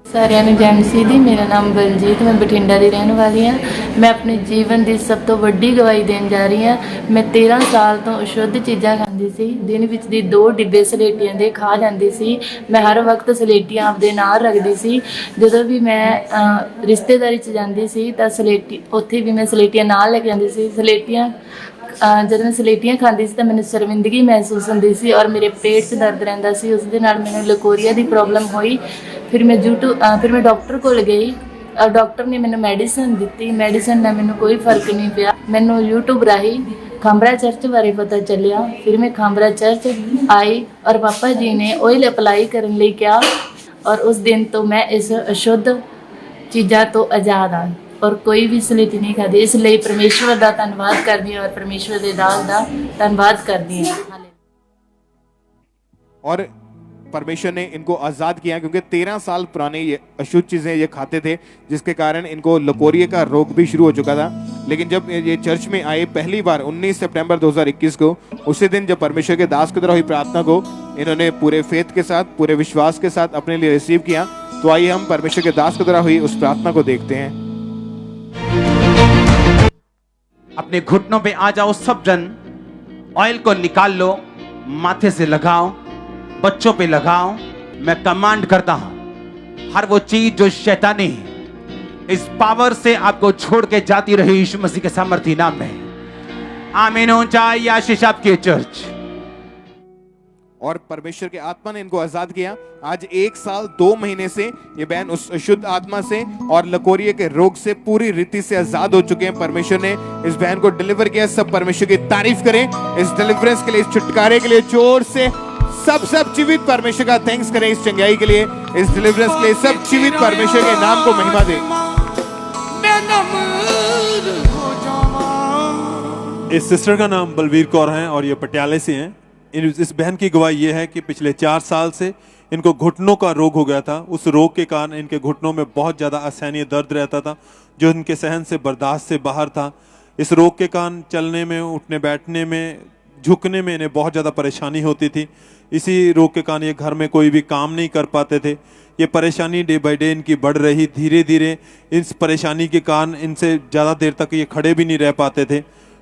ਸਾਰਿਆਂ ਨੂੰ ਜੈ ਮਸੀਹ ਦੀ। ਮੇਰਾ ਨਾਮ ਬਲਜੀਤ, ਮੈਂ ਬਠਿੰਡਾ ਦੀ ਰਹਿਣ ਵਾਲੀ ਹਾਂ। ਮੈਂ ਆਪਣੇ ਜੀਵਨ ਦੀ ਸਭ ਤੋਂ ਵੱਡੀ ਗਵਾਹੀ ਦੇਣ ਜਾ ਰਹੀ ਹਾਂ। ਮੈਂ 13 ਸਾਲ ਤੋਂ ਅਸ਼ੁੱਧ ਚੀਜ਼ਾਂ ਖਾਂਦੀ ਸੀ। ਦਿਨ ਵਿੱਚ ਦੀ 2 ਡਿੱਬੇ ਸਲੇਟੀਆਂ ਦੇ ਖਾ ਜਾਂਦੀ ਸੀ। ਮੈਂ ਹਰ ਵਕਤ ਸਲੇਟੀਆਂ ਆਪਦੇ ਨਾਲ ਰੱਖਦੀ ਸੀ। ਜਦੋਂ ਵੀ ਮੈਂ ਰਿਸ਼ਤੇਦਾਰੀ 'ਚ ਜਾਂਦੀ ਸੀ ਤਾਂ ਸਲੇਟੀ ਉੱਥੇ ਵੀ ਮੈਂ ਸਲੇਟੀਆਂ ਨਾਲ ਲੈ ਕੇ ਜਾਂਦੀ ਸੀ। ਸਲੇਟੀਆਂ ਜਦੋਂ ਮੈਂ ਸਲੇਟੀਆਂ ਖਾਂਦੀ ਸੀ ਤਾਂ ਮੈਨੂੰ ਸ਼ਰਮਿੰਦਗੀ ਮਹਿਸੂਸ ਹੁੰਦੀ ਸੀ ਔਰ ਮੇਰੇ ਪੇਟ 'ਚ ਦਰਦ ਰਹਿੰਦਾ ਸੀ। ਉਸ ਦੇ ਨਾਲ ਮੈਨੂੰ ਲਕੋਰੀਆ ਦੀ ਪ੍ਰੋਬਲਮ ਹੋਈ। ਫਿਰ ਮੈਂ ਡਾਕਟਰ ਕੋਲ ਗਈ। ਡਾਕਟਰ ਨੇ ਮੈਨੂੰ ਮੈਡੀਸਨ ਦਿੱਤੀ। ਮੈਡੀਸਨ ਨਾਲ ਮੈਨੂੰ ਕੋਈ ਫਰਕ ਨਹੀਂ ਪਿਆ। ਮੈਨੂੰ YouTube ਰਾਹੀਂ ਖਾਮਰਾ ਚਰਚ ਬਾਰੇ ਪਤਾ ਚੱਲਿਆ। ਫਿਰ ਮੈਂ ਖਾਮਰਾ ਚਰਚ ਆਈ ਔਰ ਪਾਪਾ ਜੀ ਨੇ ਆਇਲ ਅਪਲਾਈ ਕਰਨ ਲਈ ਕਿਹਾ ਔਰ ਉਸ ਦਿਨ ਤੋਂ ਮੈਂ ਇਸ ਅਸ਼ੁੱਧ ਚੀਜ਼ਾਂ ਤੋਂ ਆਜ਼ਾਦ ਹਾਂ ਔਰ ਕੋਈ ਵੀ ਸਲੇਟੀ ਨਹੀਂ ਖਾਦੀ। ਇਸ ਲਈ ਪਰਮੇਸ਼ਵਰ ਦਾ ਧੰਨਵਾਦ ਕਰਦੀ ਹਾਂ ਔਰ ਪਰਮੇਸ਼ਵਰ ਦੇ ਦਾਸ ਦਾ ਧੰਨਵਾਦ करती हैं। और परमेश्वर ने इनको आजाद किया क्योंकि 13 साल पुराने ये अशुद्ध चीजें ये खाते थे, जिसके कारण इनको लकोरिया का रोग भी शुरू हो चुका था। लेकिन जब ये चर्च में आए पहली बार 19 सितंबर 2021 को, उसी दिन जब परमेश्वर के दास के द्वारा हुई प्रार्थना को इन्होंने पूरे फेथ के साथ, पूरे विश्वास के साथ अपने लिए रिसीव किया। तो आइए हम परमेश्वर के दास के द्वारा हुई उस प्रार्थना को देखते हैं। अपने घुटनों पे आ जाओ सब जन, ऑयल को निकाल लो, माथे से लगाओ, बच्चों पे लगाओ। मैं कमांड करता हूं हर वो चीज जो शैतानी इस पावर से आपको छोड़ के जाती रही यीशु मसीह के सामर्थी नाम में। आमीन। ऊंचाई आशीष आपकी चर्च। और परमेश्वर के आत्मा ने इनको आजाद किया। आज 1 साल 2 महीने से ये बहन उस अशुद्ध आत्मा से और लकोरिया के रोग से पूरी रीति से आजाद हो चुके हैं। परमेश्वर ने इस बहन को डिलीवर किया। सब परमेश्वर की तारीफ करें इस डिलीवरेंस के लिए, इस छुटकारे के लिए। जोर से सब जीवित परमेश्वर का थैंक्स करें इस चंगाई के लिए, इस डिलीवरेंस के लिए। सब जीवित परमेश्वर के नाम को महिमा दें। इस सिस्टर का नाम बलवीर कौर है और ये पटियाले से हैं। इस बहन की गवाही ये है कि पिछले 4 साल से इनको घुटनों का रोग हो गया था। उस रोग के कारण इनके घुटनों में बहुत ज़्यादा असहनीय दर्द रहता था जो इनके सहन से बर्दाश्त से बाहर था। इस रोग के कारण चलने में, उठने बैठने में, झुकने में इन्हें बहुत ज़्यादा परेशानी होती थी। इसी रोग के कारण ये घर में कोई भी काम नहीं कर पाते थे। ये परेशानी डे बाय डे इनकी बढ़ रही। धीरे धीरे इस परेशानी के कारण इनसे ज़्यादा देर तक ये खड़े भी नहीं रह पाते थे।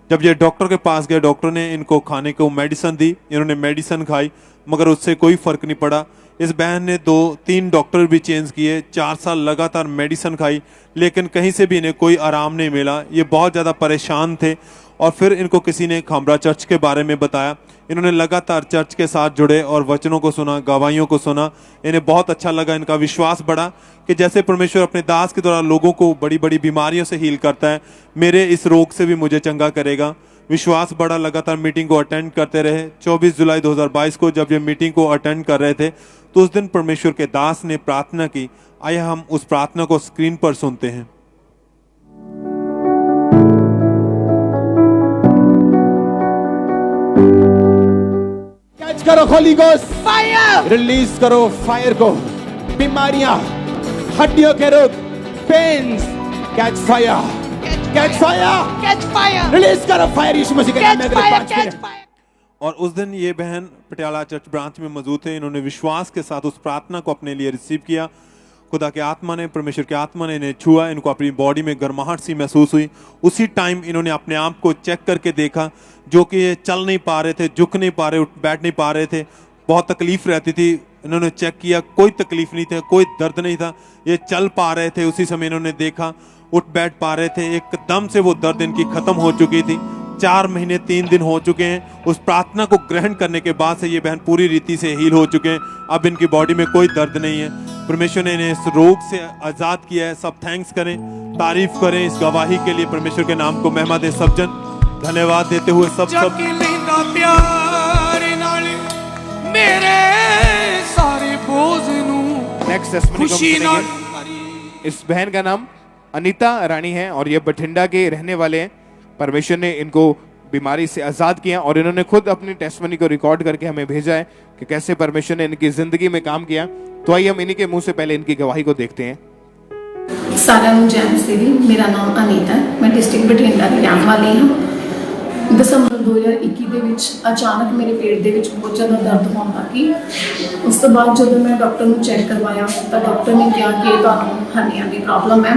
जब ये डॉक्टर के पास गए, डॉक्टर ने इनको खाने को मेडिसिन दी। इन्होंने मेडिसिन खाई मगर उससे कोई फ़र्क नहीं पड़ा। इस बहन ने 2-3 डॉक्टर भी चेंज किए, 4 साल लगातार मेडिसिन खाई, लेकिन कहीं से भी इन्हें कोई आराम नहीं मिला। ये बहुत ज़्यादा परेशान थे और फिर इनको किसी ने खामरा चर्च के बारे में बताया। इन्होंने लगातार चर्च के साथ जुड़े और वचनों को सुना, गवाहियों को सुना। इन्हें बहुत अच्छा लगा। इनका विश्वास बढ़ा कि जैसे परमेश्वर अपने दास के द्वारा लोगों को बड़ी बड़ी बीमारियों से हील करता है, मेरे इस रोग से भी मुझे चंगा करेगा। विश्वास बढ़ा। लगातार मीटिंग को अटेंड करते रहे। 24 जुलाई 2022 को जब ये मीटिंग को अटेंड कर रहे थे तो उस दिन परमेश्वर के दास ने प्रार्थना की। आइए हम उस प्रार्थना को स्क्रीन पर सुनते हैं। कैच करो होली गोस्ट फायर, रिलीज करो फायर को। बीमारियां, हड्डियों के रोग, pains, catch fire, catch fire, catch fire, release करो फायर यीशु मसीह के नाम में। अगले 5 मिनट। और उस दिन ये बहन पटियाला चर्च ब्रांच में मौजूद थे। इन्होंने विश्वास के साथ उस प्रार्थना को अपने लिए रिसीव किया। खुदा के आत्मा ने, परमेश्वर के आत्मा ने इन्हें छुआ। इनको अपनी बॉडी में गर्माहट सी महसूस हुई। उसी टाइम इन्होंने अपने आप को चेक करके देखा, जो कि ये चल नहीं पा रहे थे, झुक नहीं पा रहे, उठ बैठ नहीं पा रहे थे, बहुत तकलीफ रहती थी। इन्होंने चेक किया, कोई तकलीफ नहीं था, कोई दर्द नहीं था, ये चल पा रहे थे। उसी समय इन्होंने देखा, उठ बैठ पा रहे थे। एकदम से वो दर्द इनकी खत्म हो चुकी थी। 4 महीने 3 दिन हो चुके हैं। उस प्रार्थना को ग्रहण करने के बाद से ये बहन पूरी रीति से हील हो चुके हैं। अब इनकी बॉडी में कोई दर्द नहीं है। परमेश्वर ने इन्हें इस रोग से आजाद किया है। सब थैंक्स करें, तारीफ करें इस गवाही के लिए। परमेश्वर के नाम को महिमा दे। सब जन धन्यवाद देते हुए सब प्यारे नाल मेरे सारे बोझ नू नेक्स्ट टेस्टिमनी को खुशी नाल। इस बहन का नाम अनीता रानी है और ये बठिंडा के रहने वाले हैं। परमेश्वर ने इनको बीमारी से आज़ाद किया और इन्होंने खुद अपनी टेस्टिमनी को रिकॉर्ड करके हमें भेजा है कि कैसे परमेश्वर ने इनकी जिंदगी में काम किया। तो आइए हम इन्हीं के मुंह से पहले इनकी गवाही को देखते हैं। सारिਆਂ ਨੂੰ ਜੈ ਮਸੀਹ ਦੀ। ਮੇਰਾ ਨਾਮ ਅਨੀਤਾ ਹੈ। ਮੈਂ ਡਿਸਟ੍ਰਿਕਟ ਬਠਿੰਡਾ ਦੀ ਰਹਿਣ ਵਾਲੀ ਹਾਂ। ਦਸੰਬਰ 2021 ਦੇ ਵਿੱਚ ਅਚਾਨਕ ਮੇਰੇ ਪੇਟ ਦੇ ਵਿੱਚ ਬਹੁਤ ਜ਼ਿਆਦਾ ਦਰਦ ਹੋਣ ਲੱਗੀ। ਉਸ ਤੋਂ ਬਾਅਦ ਜਦੋਂ ਮੈਂ ਡਾਕਟਰ ਨੂੰ ਚੈੱਕ ਕਰਵਾਇਆ ਤਾਂ ਡਾਕਟਰ ਨੇ ਕਿਹਾ ਕਿ ਤੁਹਾਨੂੰ ਹੱਡੀਆਂ ਦੀ ਪ੍ਰੋਬਲਮ ਹੈ।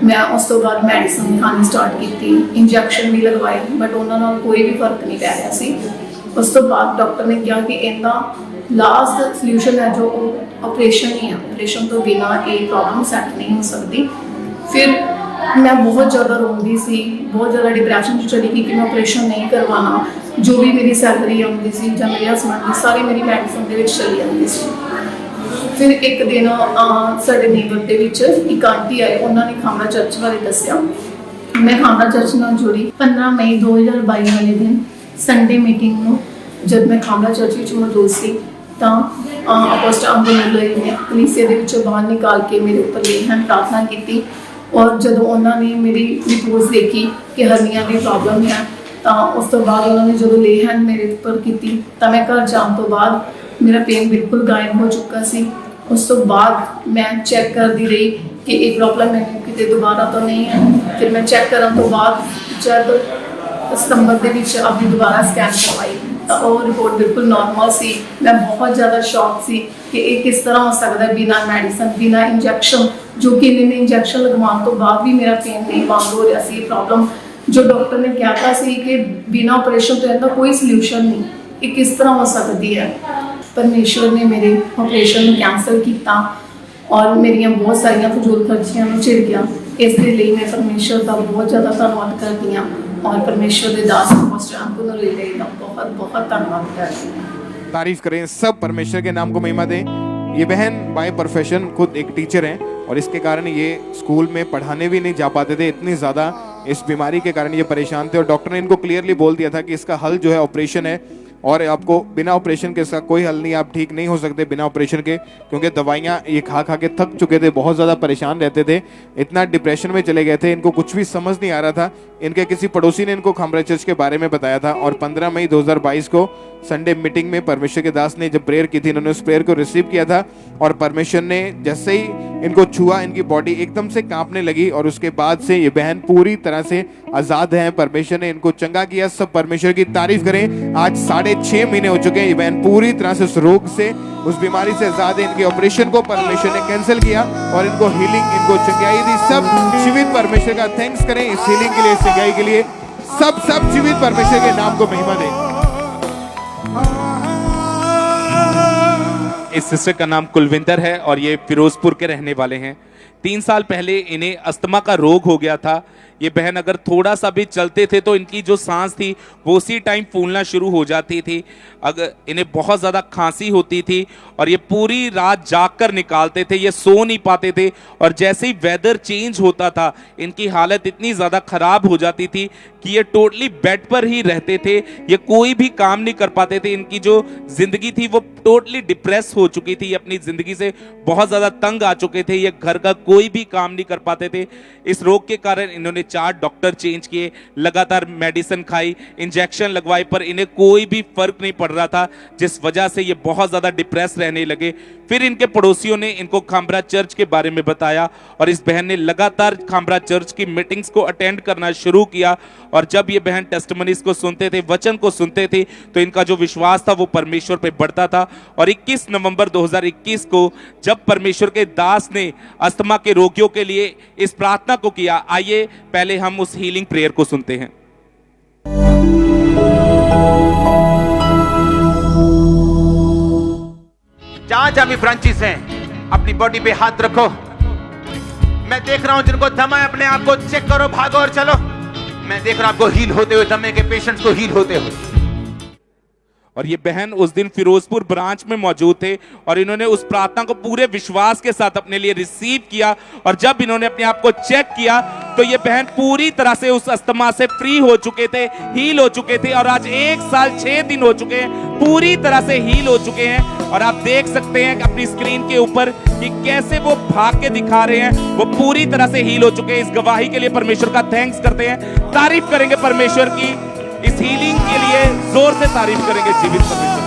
मैं उस तो बाद मेडिसिन खानी स्टार्ट की, इंजैक्शन भी लगवाए, बट उन्होंने कोई भी फर्क नहीं पै रहा सी। उस तो बाद डॉक्टर ने कहा कि इनका लास्ट सल्यूशन है जो ऑपरेशन ही है। ऑपरेशन तो बिना ये प्रॉब्लम सैट नहीं हो सकती। फिर मैं बहुत ज़्यादा रोंदी सी, बहुत ज़्यादा डिप्रैशन चली गई कि मैं ऑपरेशन नहीं करवाना। जो भी मेरी सैलरी आती सी या मेरे हसबैंड की सारी मेरी मेडिसिन के चली जाती सी। फिर एक दिन साढ़े नेबर के एक आंटी आए, उन्होंने खामरा चर्च बारे दसिया। मैं खामरा चर्च नाल जुड़ी। 15 मई 2022 वाले दिन संडे मीटिंग में जब मैं खामरा चर्च में मौजूद सी तो अपोस्टल अंकुल ने कलीसिया के विचों बाहर निकाल के मेरे ऊपर ले हैंड प्रार्थना की। और जब उन्होंने मेरी रिपोर्ट देखी कि हरनिया की प्रॉब्लम है तो उस तो बाद उन्होंने जो ले हैंड मेरे ऊपर की तो मैं घर जाने तो बाद मेरा पेन बिल्कुल गायब हो चुका सी। उस तो बाद मैं चेक करती रही कि ये प्रॉब्लम मैंने कितने दोबारा तो नहीं है। फिर मैं चेक करने तो बाद जब सितंबर के अपनी दोबारा स्कैन करवाई तो वो रिपोर्ट बिल्कुल नॉर्मल सी। मैं बहुत ज़्यादा शॉक सी कि ये किस तरह हो सकता है बिना मेडिसिन, बिना इंजैक्शन, जो कि इन्होंने इंजैक्शन लगवाने तो बाद भी मेरा पेन नहीं बंद हो रहा सी। प्रॉब्लम जो डॉक्टर ने कहा सी कि बिना ऑपरेशन तो इनका कोई सल्यूशन नहीं, ये किस तरह हो सकती है। परमेश्वर ने मेरे ऑपरेशन कैंसल किया और मेरिया बहुत सारिया फजूल खर्चियां चिर गया। इसके लिए मैं परमेश्वर का बहुत ज़्यादा धन्यवाद करती हूँ और परमेश्वर के दास अपोस्टल अंकुल का बहुत बहुत धन्यवाद करती हूँ। तारीफ करें सब, परमेश्वर के नाम को महिमा दें। ये बहन बाय प्रोफेशन खुद एक टीचर हैं और इसके कारण ये स्कूल में पढ़ाने भी नहीं जा पाते थे। इतनी ज़्यादा इस बीमारी के कारण ये परेशान थे और डॉक्टर ने इनको क्लियरली बोल दिया था कि इसका हल जो है ऑपरेशन है। और आपको बिना ऑपरेशन के इसका कोई हल नहीं, आप ठीक नहीं हो सकते बिना ऑपरेशन के, क्योंकि दवाइयाँ ये खा खा के थक चुके थे, बहुत ज़्यादा परेशान रहते थे, इतना डिप्रेशन में चले गए थे, इनको कुछ भी समझ नहीं आ रहा था। इनके किसी पड़ोसी ने इनको खामरा चर्च के बारे में बताया था और 15 मई 2022 को संडे मीटिंग में परमेश्वर के दास ने जब प्रेयर की थी, इन्होंने उस प्रेयर को रिसीव किया था और परमेश्वर ने जैसे ही इनको छुआ, इनकी बॉडी एकदम से कांपने लगी और उसके बाद से ये बहन पूरी तरह से आजाद है। परमेश्वर ने इनको चंगा किया, सब परमेश्वर की तारीफ करें। आज 6.5 महीने हो चुके हैं, ये बहन पूरी तरह से उस रोग से, उस बीमारी से आजाद है। इनके ऑपरेशन को परमेश्वर ने कैंसिल किया और इनको हीलिंग, इनको चंगाई दी। सब जीवित परमेश्वर का थैंक्स करें इस हीलिंग के लिए, इस चंगाई के लिए। सब जीवित परमेश्वर के नाम को महिमा दें। इस सिस्टर का नाम कुलविंदर है और ये फिरोजपुर के रहने वाले हैं। 3 साल पहले इन्हें अस्थमा का रोग हो गया था। ये बहन अगर थोड़ा सा भी चलते थे तो इनकी जो सांस थी वो उसी टाइम फूलना शुरू हो जाती थी। अगर इन्हें बहुत ज़्यादा खांसी होती थी और ये पूरी रात जागकर निकालते थे, ये सो नहीं पाते थे और जैसे ही वेदर चेंज होता था इनकी हालत इतनी ज़्यादा ख़राब हो जाती थी कि ये टोटली बेड पर ही रहते थे, ये कोई भी काम नहीं कर पाते थे। इनकी जो ज़िंदगी थी वो टोटली डिप्रेस हो चुकी थी, अपनी ज़िंदगी से बहुत ज़्यादा तंग आ चुके थे, ये घर का कोई भी काम नहीं कर पाते थे। इस रोग के कारण इन्होंने 4 डॉक्टर चेंज किए, लगातार मेडिसिन खाई, इंजेक्शन लगवाए, पर इन्हें कोई भी फर्क नहीं पड़ रहा था, जिस वजह से ये बहुत ज़्यादा डिप्रेस रहने लगे। फिर इनके पड़ोसियों ने इनको खामरा चर्च के बारे में बताया और इस बहन ने लगातार खामरा चर्च की मीटिंग्स को अटेंड करना शुरू किया। और जब ये बहन टेस्टिमनीज को सुनते थे, वचन को सुनते थे, तो इनका जो विश्वास था वो परमेश्वर पे बढ़ता था। और 21 नवंबर 2021 को जब परमेश्वर के दास ने अस्थमा के रोगियों के लिए इस प्रार्थना को किया, आइए पहले हम उस हीलिंग प्रेयर को सुनते हैं। जहां भी ब्रांचेस हैं, अपनी बॉडी पे हाथ रखो। मैं देख रहा हूं जिनको दमा है, अपने आप को चेक करो, भागो और चलो। मैं देख रहा हूं आपको हील होते हुए, दमे के पेशेंट्स को हील होते हुए। और ये बहन उस दिन फिरोजपुर ब्रांच में मौजूद थे और इन्होंने उस प्रार्थना को पूरे विश्वास के साथ अपने लिए रिसीव किया। और जब इन्होंने अपने आप को चेक किया तो ये बहन पूरी तरह से उस अस्थमा से फ्री हो चुके थे, हील हो चुके थे। और आज 1 साल 6 दिन हो चुके हैं, पूरी तरह से हील हो चुके हैं। और आप देख सकते हैं अपनी स्क्रीन के ऊपर कि कैसे वो भाग के दिखा रहे हैं, वो पूरी तरह से हील हो चुके हैं। इस गवाही के लिए परमेश्वर का थैंक्स करते हैं, तारीफ करेंगे परमेश्वर की। इस हीलिंग के लिए जोर से तारीफ करेंगे जीवित परमेश्वर।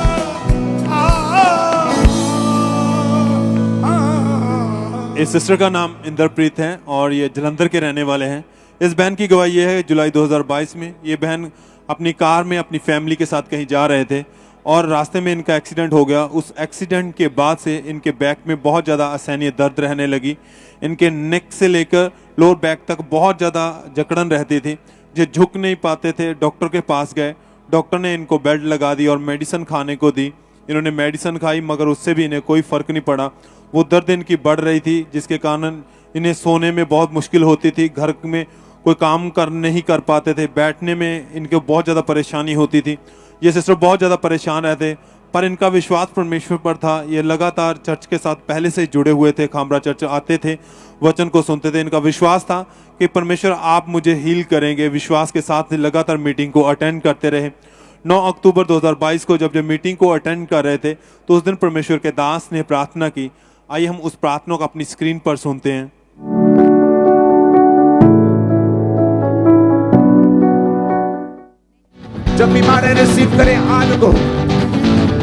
इस सिस्टर का नाम इंद्रप्रीत है और ये जलंधर के रहने वाले हैं। इस बहन की गवाही ये है, जुलाई 2022 में ये बहन अपनी कार में अपनी फैमिली के साथ कहीं जा रहे थे और रास्ते में इनका एक्सीडेंट हो गया। उस एक्सीडेंट के बाद से इनके बैक में बहुत ज़्यादा असहनीय दर्द रहने लगी। इनके नेक से लेकर लोअर बैक तक बहुत ज़्यादा जकड़न रहती थी, जो झुक नहीं पाते थे। डॉक्टर के पास गए, डॉक्टर ने इनको बेल्ट लगा दी और मेडिसिन खाने को दी। इन्होंने मेडिसिन खाई मगर उससे भी इन्हें कोई फ़र्क नहीं पड़ा। वो दर्द इनकी बढ़ रही थी जिसके कारण इन्हें सोने में बहुत मुश्किल होती थी, घर में कोई काम नहीं कर पाते थे, बैठने में इनको बहुत ज़्यादा परेशानी होती थी। ये सिस्टर बहुत ज़्यादा परेशान रहते, पर इनका विश्वास परमेश्वर पर था। ये लगातार चर्च के साथ पहले से जुड़े हुए थे, खामरा चर्च आते थे, वचन को सुनते थे। इनका विश्वास था कि परमेश्वर आप मुझे हील करेंगे। विश्वास के साथ लगातार मीटिंग को अटेंड करते रहे। 9 अक्टूबर 2022 को जब मीटिंग को अटेंड कर रहे थे तो उस दिन परमेश्वर के दास ने प्रार्थना की। आइए हम उस प्रार्थना को अपनी स्क्रीन पर सुनते हैं। जब बीमार रिसीव करें आज को,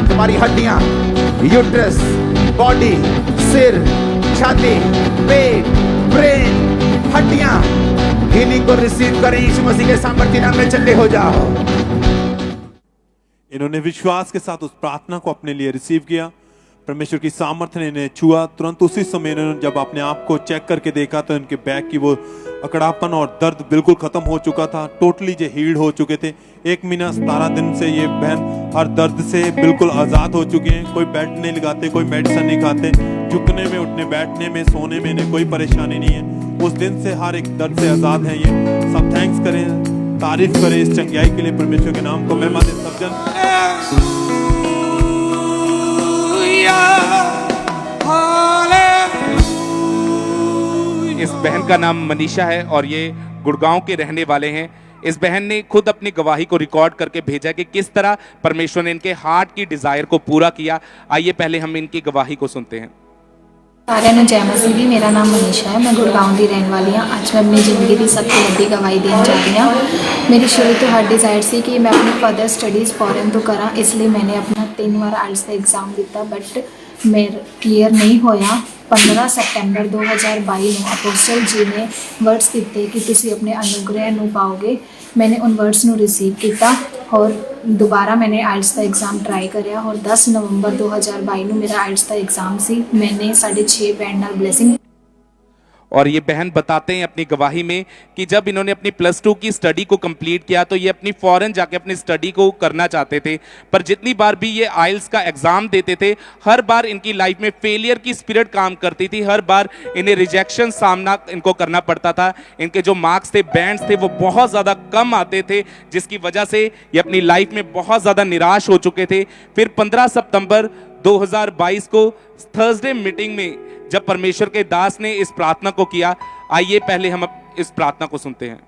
तुम्हारी हड्डियां, यूट्रस, बॉडी, सिर, छाती, पेट, ब्रेन, हड्डियां, हीलिंग को रिसीव करें। यीशु मसीह के सामर्थ्य नाम में चले हो जाओ। इन्होंने विश्वास के साथ उस प्रार्थना को अपने लिए रिसीव किया। परमेश्वर की सामर्थ्य ने इन्हें छुआ। तुरंत उसी समय इन्होंने जब अपने आप को चेक करके देखा तो इनके बैक की वो अकड़ापन और दर्द बिल्कुल खत्म हो चुका था। टोटली जो हील्ड हो चुके थे। 1 महीना 17 दिन से ये बहन हर दर्द से बिल्कुल आज़ाद हो चुके हैं। कोई बेल्ट नहीं लगाते, कोई मेडिसिन नहीं खाते, झुकने में, उठने, बैठने में, सोने में इन्हें कोई परेशानी नहीं है। उस दिन से हर एक दर्द से आज़ाद है ये। सब थैंक्स करें, तारीफ करें इस चंगाई के लिए, परमेश्वर के नाम को महिमा दें सब जन। इस बहन का नाम मनीषा है और ये गुड़गांव के रहने वाले हैं। इस बहन ने खुद अपनी गवाही को रिकॉर्ड करके भेजा कि किस तरह परमेश्वर ने इनके हार्ट की डिजायर को पूरा किया। आइए पहले हम इनकी गवाही को सुनते हैं। ਸਾਰਿਆਂ ਨੂੰ ਜੈ ਮਸੀਹ ਦੀ। ਮੇਰਾ ਨਾਮ ਮਨੀਸ਼ਾ ਹੈ, ਮੈਂ ਗੁੜਗਾਉਂ ਦੀ ਰਹਿਣ ਵਾਲੀ ਹਾਂ। ਅੱਜ ਮੈਂ ਆਪਣੀ ਜ਼ਿੰਦਗੀ ਦੀ ਸਭ ਤੋਂ ਵੱਡੀ ਗਵਾਹੀ ਦੇਣ ਜਾ ਰਹੀ ਹਾਂ। ਮੇਰੀ ਸ਼ੁਰੂ ਤੋਂ ਹਾਰਟ ਡਿਜ਼ਾਇਰ ਸੀ ਕਿ ਮੈਂ ਆਪਣੀ ਫਰਦਰ ਸਟੱਡੀਜ਼ ਫੋਰਨ ਤੋਂ ਕਰਾਂ, ਇਸ ਲਈ मैंने अपना 3 बार आइल्स ਦਾ एग्ज़ाम ਦਿੱਤਾ बट मेरा क्लीयर नहीं होया। 15 ਸਤੰਬਰ 2022 ਨੂੰ ਅਪੋਸਟਲ ਜੀ ਨੇ वर्ड्स ਦਿੱਤੇ कि ਤੁਸੀਂ ਆਪਣੇ ਅਨੁਗ੍ਰਹਿ ਨੂੰ ਪਾਓਗੇ। मैंने उन वर्ड्स ਨੂੰ रिसीव किया और दोबारा मैंने आइल्स का एग्ज़ाम ट्राई कराया और 10 नवंबर 2022 ਨੂੰ मेरा आइल्स का एग्ज़ाम सी। मैंने 6.5 बैंड नाल ब्लेसिंग। और ये बहन बताते हैं अपनी गवाही में कि जब इन्होंने अपनी +2 की स्टडी को कंप्लीट किया तो ये अपनी फॉरेन जाके अपनी स्टडी को करना चाहते थे, पर जितनी बार भी ये आइल्स का एग्ज़ाम देते थे हर बार इनकी लाइफ में फेलियर की स्पिरिट काम करती थी। हर बार इन्हें रिजेक्शन सामना इनको करना पड़ता था। इनके जो मार्क्स थे, बैंड्स थे, वो बहुत ज़्यादा कम आते थे, जिसकी वजह से ये अपनी लाइफ में बहुत ज़्यादा निराश हो चुके थे। फिर 15 सितंबर 2022 को थर्सडे मीटिंग में जब परमेश्वर के दास ने इस प्रार्थना को किया, आइए पहले हम इस प्रार्थना को सुनते हैं।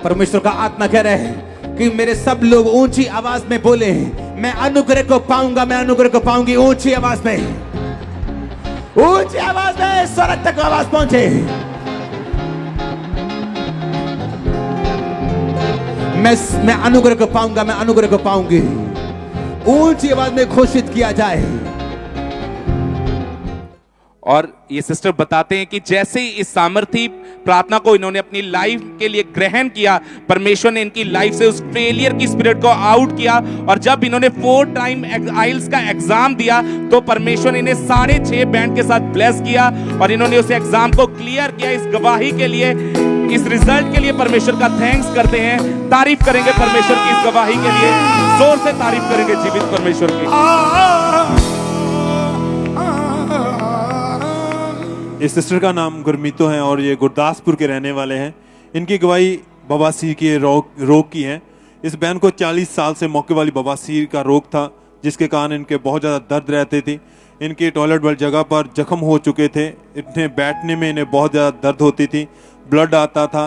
परमेश्वर का आत्मा कह रहे हैं कि मेरे सब लोग ऊंची आवाज में बोले, मैं अनुग्रह को पाऊंगा, मैं अनुग्रह को पाऊंगी। ऊंची आवाज में, ऊंची आवाज में स्वर्ग तक आवाज पहुंचे। मैं अनुग्रह को पाऊंगा, मैं अनुग्रह को पाऊंगी। ऊंची आवाज में घोषित किया जाए। और ये सिस्टर बताते हैं कि जैसे ही इस सामर्थी प्रार्थना को इन्होंने अपनी लाइफ के लिए ग्रहण किया, परमेश्वर ने इनकी लाइफ से उस फेलियर की स्पिरिट को आउट किया। और जब इन्होंने 4 टाइम आइल्स का एग्जाम दिया तो परमेश्वर ने इन्हें 6.5 बैंड के साथ ब्लेस किया और इन्होंने उस एग्जाम को क्लियर किया। इस गवाही के लिए, इस रिजल्ट के लिए परमेश्वर का थैंक्स करते हैं। तारीफ करेंगे परमेश्वर की इस गवाही के लिए, जोर से तारीफ करेंगे जीवित परमेश्वर की। इस सिस्टर का नाम गुरमीतो है और ये गुरदासपुर के रहने वाले हैं। इनकी गवाही बवासीर के रोग की है। इस बहन को 40 साल से मौके वाली बवासीर का रोग था, जिसके कारण इनके बहुत ज़्यादा दर्द रहते थे। इनके टॉयलेट वाली जगह पर जख्म हो चुके थे। इन्हें बैठने में इन्हें बहुत ज़्यादा दर्द होती थी, ब्लड आता था,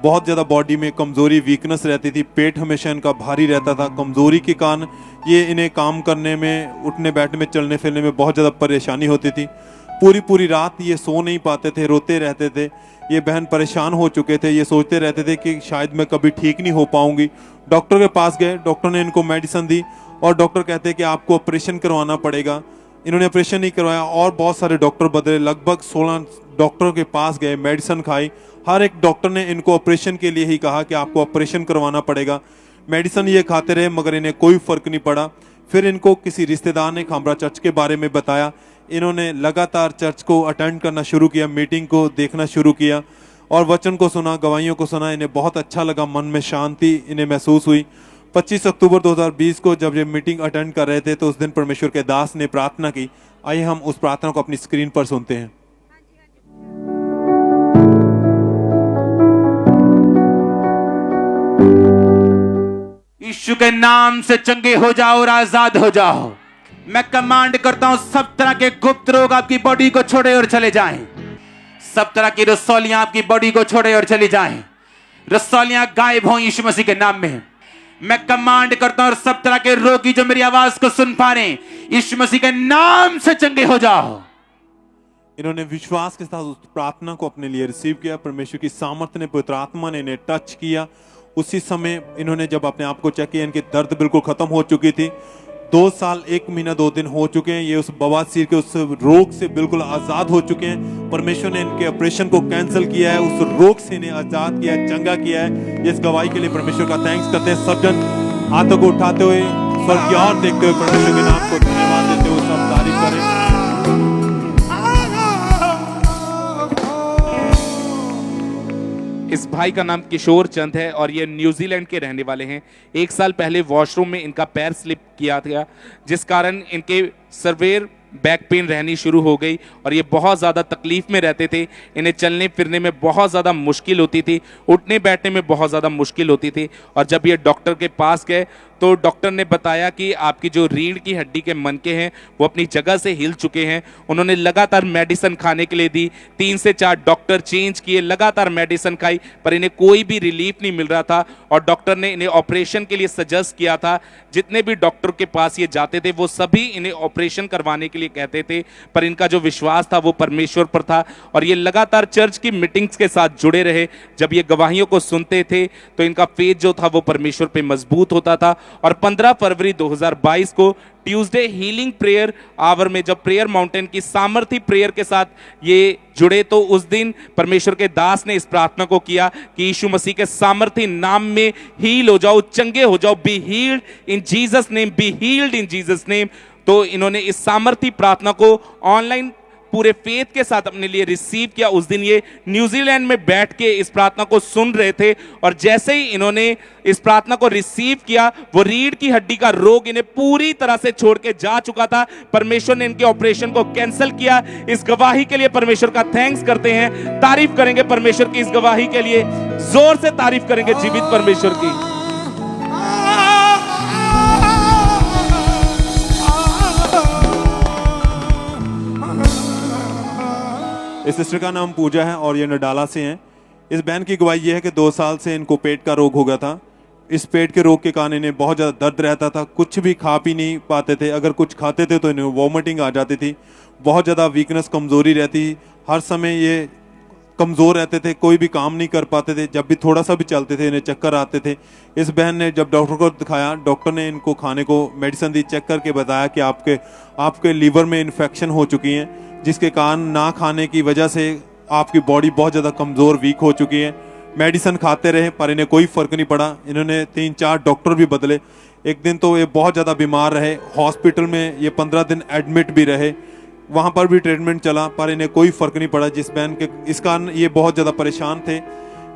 बहुत ज़्यादा बॉडी में कमज़ोरी, वीकनेस रहती थी, पेट हमेशा इनका भारी रहता था। कमज़ोरी के कारण ये इन्हें काम करने में, उठने बैठने में, चलने फिरने में बहुत ज़्यादा परेशानी होती थी। पूरी रात ये सो नहीं पाते थे, रोते रहते थे। ये बहन परेशान हो चुके थे, ये सोचते रहते थे कि शायद मैं कभी ठीक नहीं हो पाऊंगी। डॉक्टर के पास गए, डॉक्टर ने इनको मेडिसिन दी और डॉक्टर कहते हैं कि आपको ऑपरेशन करवाना पड़ेगा। इन्होंने ऑपरेशन नहीं करवाया और बहुत सारे डॉक्टर बदले, लगभग 16 डॉक्टरों के पास गए, मेडिसिन खाई। हर एक डॉक्टर ने इनको ऑपरेशन के लिए ही कहा कि आपको ऑपरेशन करवाना पड़ेगा। मेडिसिन ये खाते रहे मगर इन्हें कोई फ़र्क नहीं पड़ा। फिर इनको किसी रिश्तेदार ने खामरा चर्च के बारे में बताया। इन्होंने लगातार चर्च को अटेंड करना शुरू किया, मीटिंग को देखना शुरू किया और वचन को सुना, गवाहियों को सुना। इन्हें बहुत अच्छा लगा, मन में शांति इन्हें महसूस हुई। 25 अक्टूबर 2020 को जब ये मीटिंग अटेंड कर रहे थे तो उस दिन परमेश्वर के दास ने प्रार्थना की। आइए हम उस प्रार्थना को अपनी स्क्रीन पर सुनते हैं। यीशु के नाम से चंगे हो जाओ और आजाद हो जाओ। मैं कमांड करता हूं सब तरह के गुप्त रोग आपकी बॉडी को छोड़े और चले जाएं। सब तरह की रसौलियां आपकी बॉडी को छोड़े और चली जाएं। रसौलियां गायब हों यीशु मसीह के नाम में। मैं कमांड करता हूं और सब तरह के रोगी जो मेरी आवाज को सुन पा रहे हैं, यीशु मसीह के नाम से चंगे हो जाओ। इन्होंने विश्वास के साथ उस प्रार्थना को अपने लिए रिसीव किया। परमेश्वर की सामर्थ्य ने, पवित्र आत्मा ने इन्हें टच किया। उसी समय इन्होंने जब अपने आप को चेक किया, इनकी दर्द बिल्कुल खत्म हो चुकी थी। 2 साल 1 महीना 2 दिन हो चुके हैं। ये उस बवासीर के उस रोग से बिल्कुल आज़ाद हो चुके हैं। परमेश्वर ने इनके ऑपरेशन को कैंसिल किया है, उस रोग से इन्हें आज़ाद किया है, चंगा किया है। इस गवाही के लिए परमेश्वर का थैंक्स करते हैं। सब जन हाथों को उठाते हुए, स्वर्ग की ओर देखते हुए परमेश्वर के नाम को धन्यवाद देते हुए सब तारीफ करें। इस भाई का नाम किशोर चंद है और ये न्यूजीलैंड के रहने वाले हैं। 1 साल पहले वॉशरूम में इनका पैर स्लिप किया था, जिस कारण इनके सर्वेयर बैक पेन रहनी शुरू हो गई और ये बहुत ज़्यादा तकलीफ में रहते थे। इन्हें चलने फिरने में बहुत ज़्यादा मुश्किल होती थी, उठने बैठने में बहुत ज़्यादा मुश्किल होती थी। और जब ये डॉक्टर के पास गए तो डॉक्टर ने बताया कि आपकी जो रीढ़ की हड्डी के मनके हैं वो अपनी जगह से हिल चुके हैं। उन्होंने लगातार मेडिसिन खाने के लिए दी, 3 से 4 डॉक्टर चेंज किए, लगातार मेडिसिन खाई, पर इन्हें कोई भी रिलीफ नहीं मिल रहा था। और डॉक्टर ने इन्हें ऑपरेशन के लिए सजेस्ट किया था। जितने भी डॉक्टर के पास ये जाते थे वो सभी इन्हें ऑपरेशन करवाने के लिए कहते थे, पर इनका जो विश्वास था वो परमेश्वर पर था और ये लगातार चर्च की मीटिंग्स के साथ जुड़े रहे। जब ये गवाहियों को सुनते थे तो इनका फेथ जो था वो परमेश्वर पे मजबूत होता था। और 15 फरवरी 2022 को ट्यूसडे हीलिंग प्रेयर आवर में जब प्रेयर माउंटेन की सामर्थी प्रेयर के साथ ये जुड़े, तो उस दिन परमेश्वर के दास ने इस प्रार्थना को किया कि यीशु मसीह के सामर्थी नाम में हील हो जाओ, चंगे हो जाओ, be healed in Jesus name, be healed in Jesus name. तो इन्होंने इस सामर्थी प्रार्थना को ऑनलाइन पूरे फेथ के साथ अपने लिए रिसीव किया। उस दिन ये न्यूजीलैंड में बैठ के इस प्रार्थना को सुन रहे थे और जैसे ही इन्होंने इस प्रार्थना को रिसीव किया, वो रीढ़ की हड्डी का रोग इन्हें पूरी तरह से छोड़ के जा चुका था। परमेश्वर ने इनके ऑपरेशन को कैंसिल किया। इस गवाही के लिए परमेश्वर का थैंक्स करते हैं, तारीफ करेंगे परमेश्वर की इस गवाही के लिए, जोर से तारीफ करेंगे जीवित परमेश्वर की। इस सिस्टर का नाम पूजा है और ये नडाला से हैं। इस बहन की गवाही ये है कि 2 साल से इनको पेट का रोग हो गया था। इस पेट के रोग के कारण इन्हें बहुत ज़्यादा दर्द रहता था, कुछ भी खा पी नहीं पाते थे, अगर कुछ खाते थे तो इन्हें वॉमिटिंग आ जाती थी, बहुत ज़्यादा वीकनेस, कमज़ोरी रहती, हर समय ये कमज़ोर रहते थे, कोई भी काम नहीं कर पाते थे, जब भी थोड़ा सा भी चलते थे इन्हें चक्कर आते थे। इस बहन ने जब डॉक्टर को दिखाया, डॉक्टर ने इनको खाने को मेडिसिन दी, चेक करके बताया कि आपके लीवर में इन्फेक्शन हो चुकी है, जिसके कारण ना खाने की वजह से आपकी बॉडी बहुत ज़्यादा कमज़ोर, वीक हो चुकी है। मेडिसिन खाते रहे पर इन्हें कोई फ़र्क नहीं पड़ा। इन्होंने 3-4 डॉक्टर भी बदले। एक दिन तो ये बहुत ज़्यादा बीमार रहे, हॉस्पिटल में ये 15 दिन एडमिट भी रहे, वहाँ पर भी ट्रीटमेंट चला पर इन्हें कोई फ़र्क नहीं पड़ा। जिस बहन के इस कारण ये बहुत ज़्यादा परेशान थे।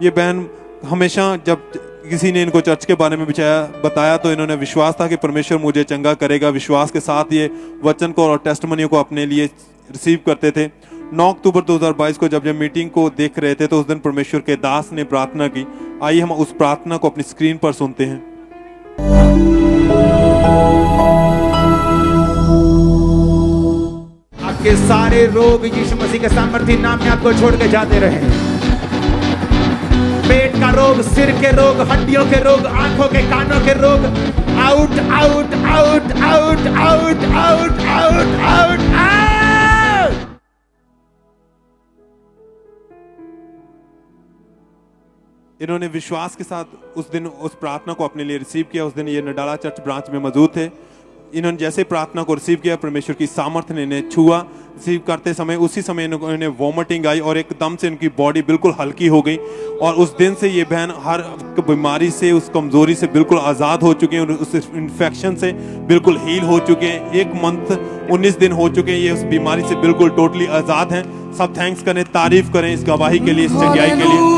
ये बहन हमेशा जब किसी ने इनको चर्च के बारे में बताया तो इन्होंने विश्वास था कि परमेश्वर मुझे चंगा करेगा। विश्वास के साथ ये वचन को और टेस्टिमनी को अपने लिए रिसीव करते थे। 9 अक्टूबर 2022 को जब मीटिंग को देख रहे थे तो उस दिन परमेश्वर के दास ने प्रार्थना की। आइए हम उस प्रार्थना को अपनी स्क्रीन पर सुनते हैं। आपके सारे रोग यीशु मसीह के सामर्थी नाम में आपको छोड़ के जाते रहे। पेट का रोग, सिर के रोग, हड्डियों के रोग, आंखों के कानों के रोग, out out out out out out out out out. इन्होंने विश्वास के साथ उस दिन उस प्रार्थना को अपने लिए रिसीव किया। उस दिन ये नडाला चर्च ब्रांच में मौजूद थे। इन्होंने जैसे प्रार्थना को रिसीव किया, परमेश्वर की सामर्थ्य ने इन्हें छुआ। रिसीव करते समय उसी समय इन्हें वॉमिटिंग आई और एकदम से इनकी बॉडी बिल्कुल हल्की हो गई और उस दिन से ये बहन हर बीमारी से, उस कमजोरी से बिल्कुल आज़ाद हो चुके हैं, उस इन्फेक्शन से बिल्कुल हील हो चुके हैं। 1 मंथ 19 दिन हो चुके हैं, ये उस बीमारी से बिल्कुल टोटली आज़ाद हैं। सब थैंक्स करें, तारीफ करें इस गवाही के लिए, इस चंगाई के लिए।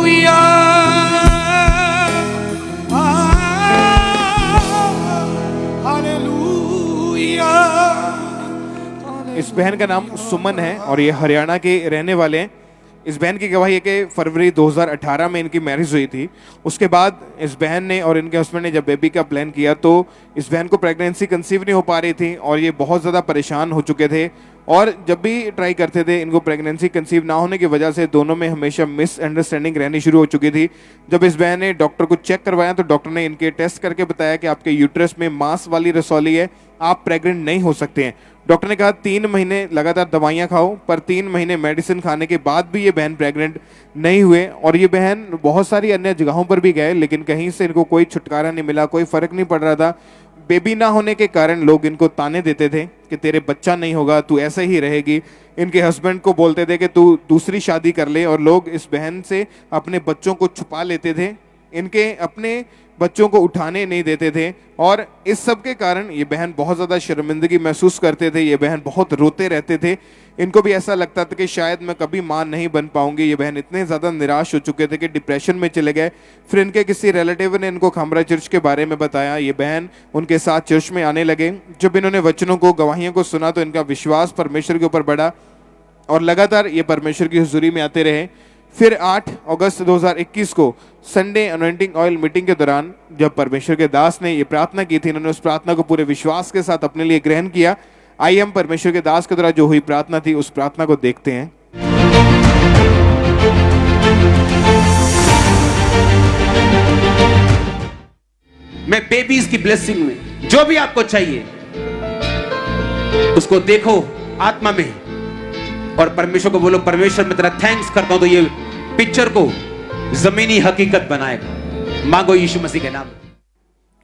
इस बहन का नाम सुमन है और ये हरियाणा के रहने वाले हैं। इस बहन की गवाही है कि फरवरी 2018 में इनकी मैरिज हुई थी। उसके बाद इस बहन ने और इनके हस्बैंड ने जब बेबी का प्लान किया तो इस बहन को प्रेगनेंसी कंसीव नहीं हो पा रही थी और ये बहुत ज़्यादा परेशान हो चुके थे और जब भी ट्राई करते थे इनको प्रेगनेंसी कंसीव ना होने की वजह से दोनों में हमेशा मिसअंडरस्टैंडिंग रहनी शुरू हो चुकी थी। जब इस बहन ने डॉक्टर को चेक करवाया तो डॉक्टर ने इनके टेस्ट करके बताया कि आपके यूट्रस में मांस वाली रसौली है, आप प्रेग्नेंट नहीं हो सकते हैं। डॉक्टर ने कहा 3 महीने लगातार दवाइयाँ खाओ, पर 3 महीने मेडिसिन खाने के बाद भी ये बहन प्रेग्नेंट नहीं हुए और ये बहन बहुत सारी अन्य जगहों पर भी गए लेकिन कहीं से इनको कोई छुटकारा नहीं मिला, कोई फर्क नहीं पड़ रहा था। बेबी ना होने के कारण लोग इनको ताने देते थे कि तेरे बच्चा नहीं होगा, तू ऐसे ही रहेगी। इनके हस्बैंड को बोलते थे कि तू दूसरी शादी कर ले और लोग इस बहन से अपने बच्चों को छुपा लेते थे, इनके अपने बच्चों को उठाने नहीं देते थे और इस सब के कारण ये बहन बहुत ज़्यादा शर्मिंदगी महसूस करते थे। ये बहन बहुत रोते रहते थे। इनको भी ऐसा लगता था कि शायद मैं कभी मां नहीं बन पाऊंगी। ये बहन इतने ज़्यादा निराश हो चुके थे कि डिप्रेशन में चले गए। फिर इनके किसी रिलेटिव ने इनको खामरा चर्च के बारे में बताया। ये बहन उनके साथ चर्च में आने लगे। जब इन्होंने वचनों को, गवाहियों को सुना तो इनका विश्वास परमेश्वर के ऊपर बढ़ा और लगातार ये परमेश्वर की हुजूरी में आते रहे। फिर 8 अगस्त 2021 को संडे अनॉइंटिंग ऑयल मीटिंग के दौरान जब परमेश्वर के दास ने ये प्रार्थना की थी, इन्होंने उस प्रार्थना को पूरे विश्वास के साथ अपने लिए ग्रहण किया। आइए हम परमेश्वर के दास के द्वारा जो हुई प्रार्थना थी उस प्रार्थना को देखते हैं। मैं बेबीज की ब्लेसिंग में जो भी आपको चाहिए उसको देखो आत्मा में और परमेश्वर को बोलो, परमेश्वर मैं तेरा थैंक्स करता हूं तो ये पिक्चर को जमीनी हकीकत बनाएगा। मांगो यीशु मसीह के नाम।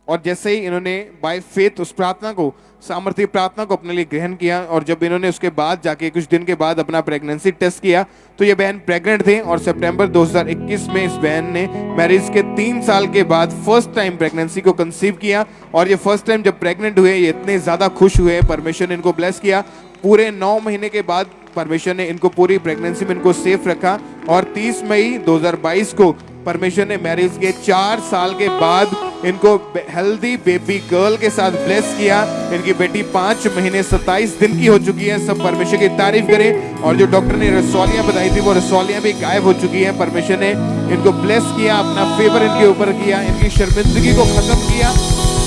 और जैसे ही इन्होंने बाय फेथ उस प्रार्थना को, सामर्थ्य प्रार्थना को अपने लिए ग्रहण किया और जब इन्होंने उसके बाद जाके कुछ दिन के बाद अपना प्रेगनेंसी टेस्ट किया तो ये बहन प्रेग्नेंट थे और सितंबर 2021 में इस बहन ने मैरिज के 3 साल के बाद फर्स्ट टाइम प्रेगनेंसी को कंसीव किया। और ये फर्स्ट टाइम जब प्रेग्नेंट हुए ये इतने ज्यादा खुश हुए, परमेश्वर ने इनको ब्लेस किया। पूरे 9 महीने के बाद परमेश्वर ने इनको पूरी प्रेगनेंसी में इनको सेफ रखा और 30 मई 2022 को परमेश्वर ने मैरिज के 4 साल के बाद इनको हेल्दी बेबी गर्ल के साथ ब्लेस किया। इनकी बेटी 5 महीने 27 दिन की हो चुकी है। सब परमेश्वर की तारीफ करें। और जो डॉक्टर ने रसौलियां बताई थी वो रसौलियां भी गायब हो चुकी हैं। परमेश्वर ने इनको ब्लेस किया, अपना फेवर इनके ऊपर किया, इनकी शर्मिंदगी को खत्म किया।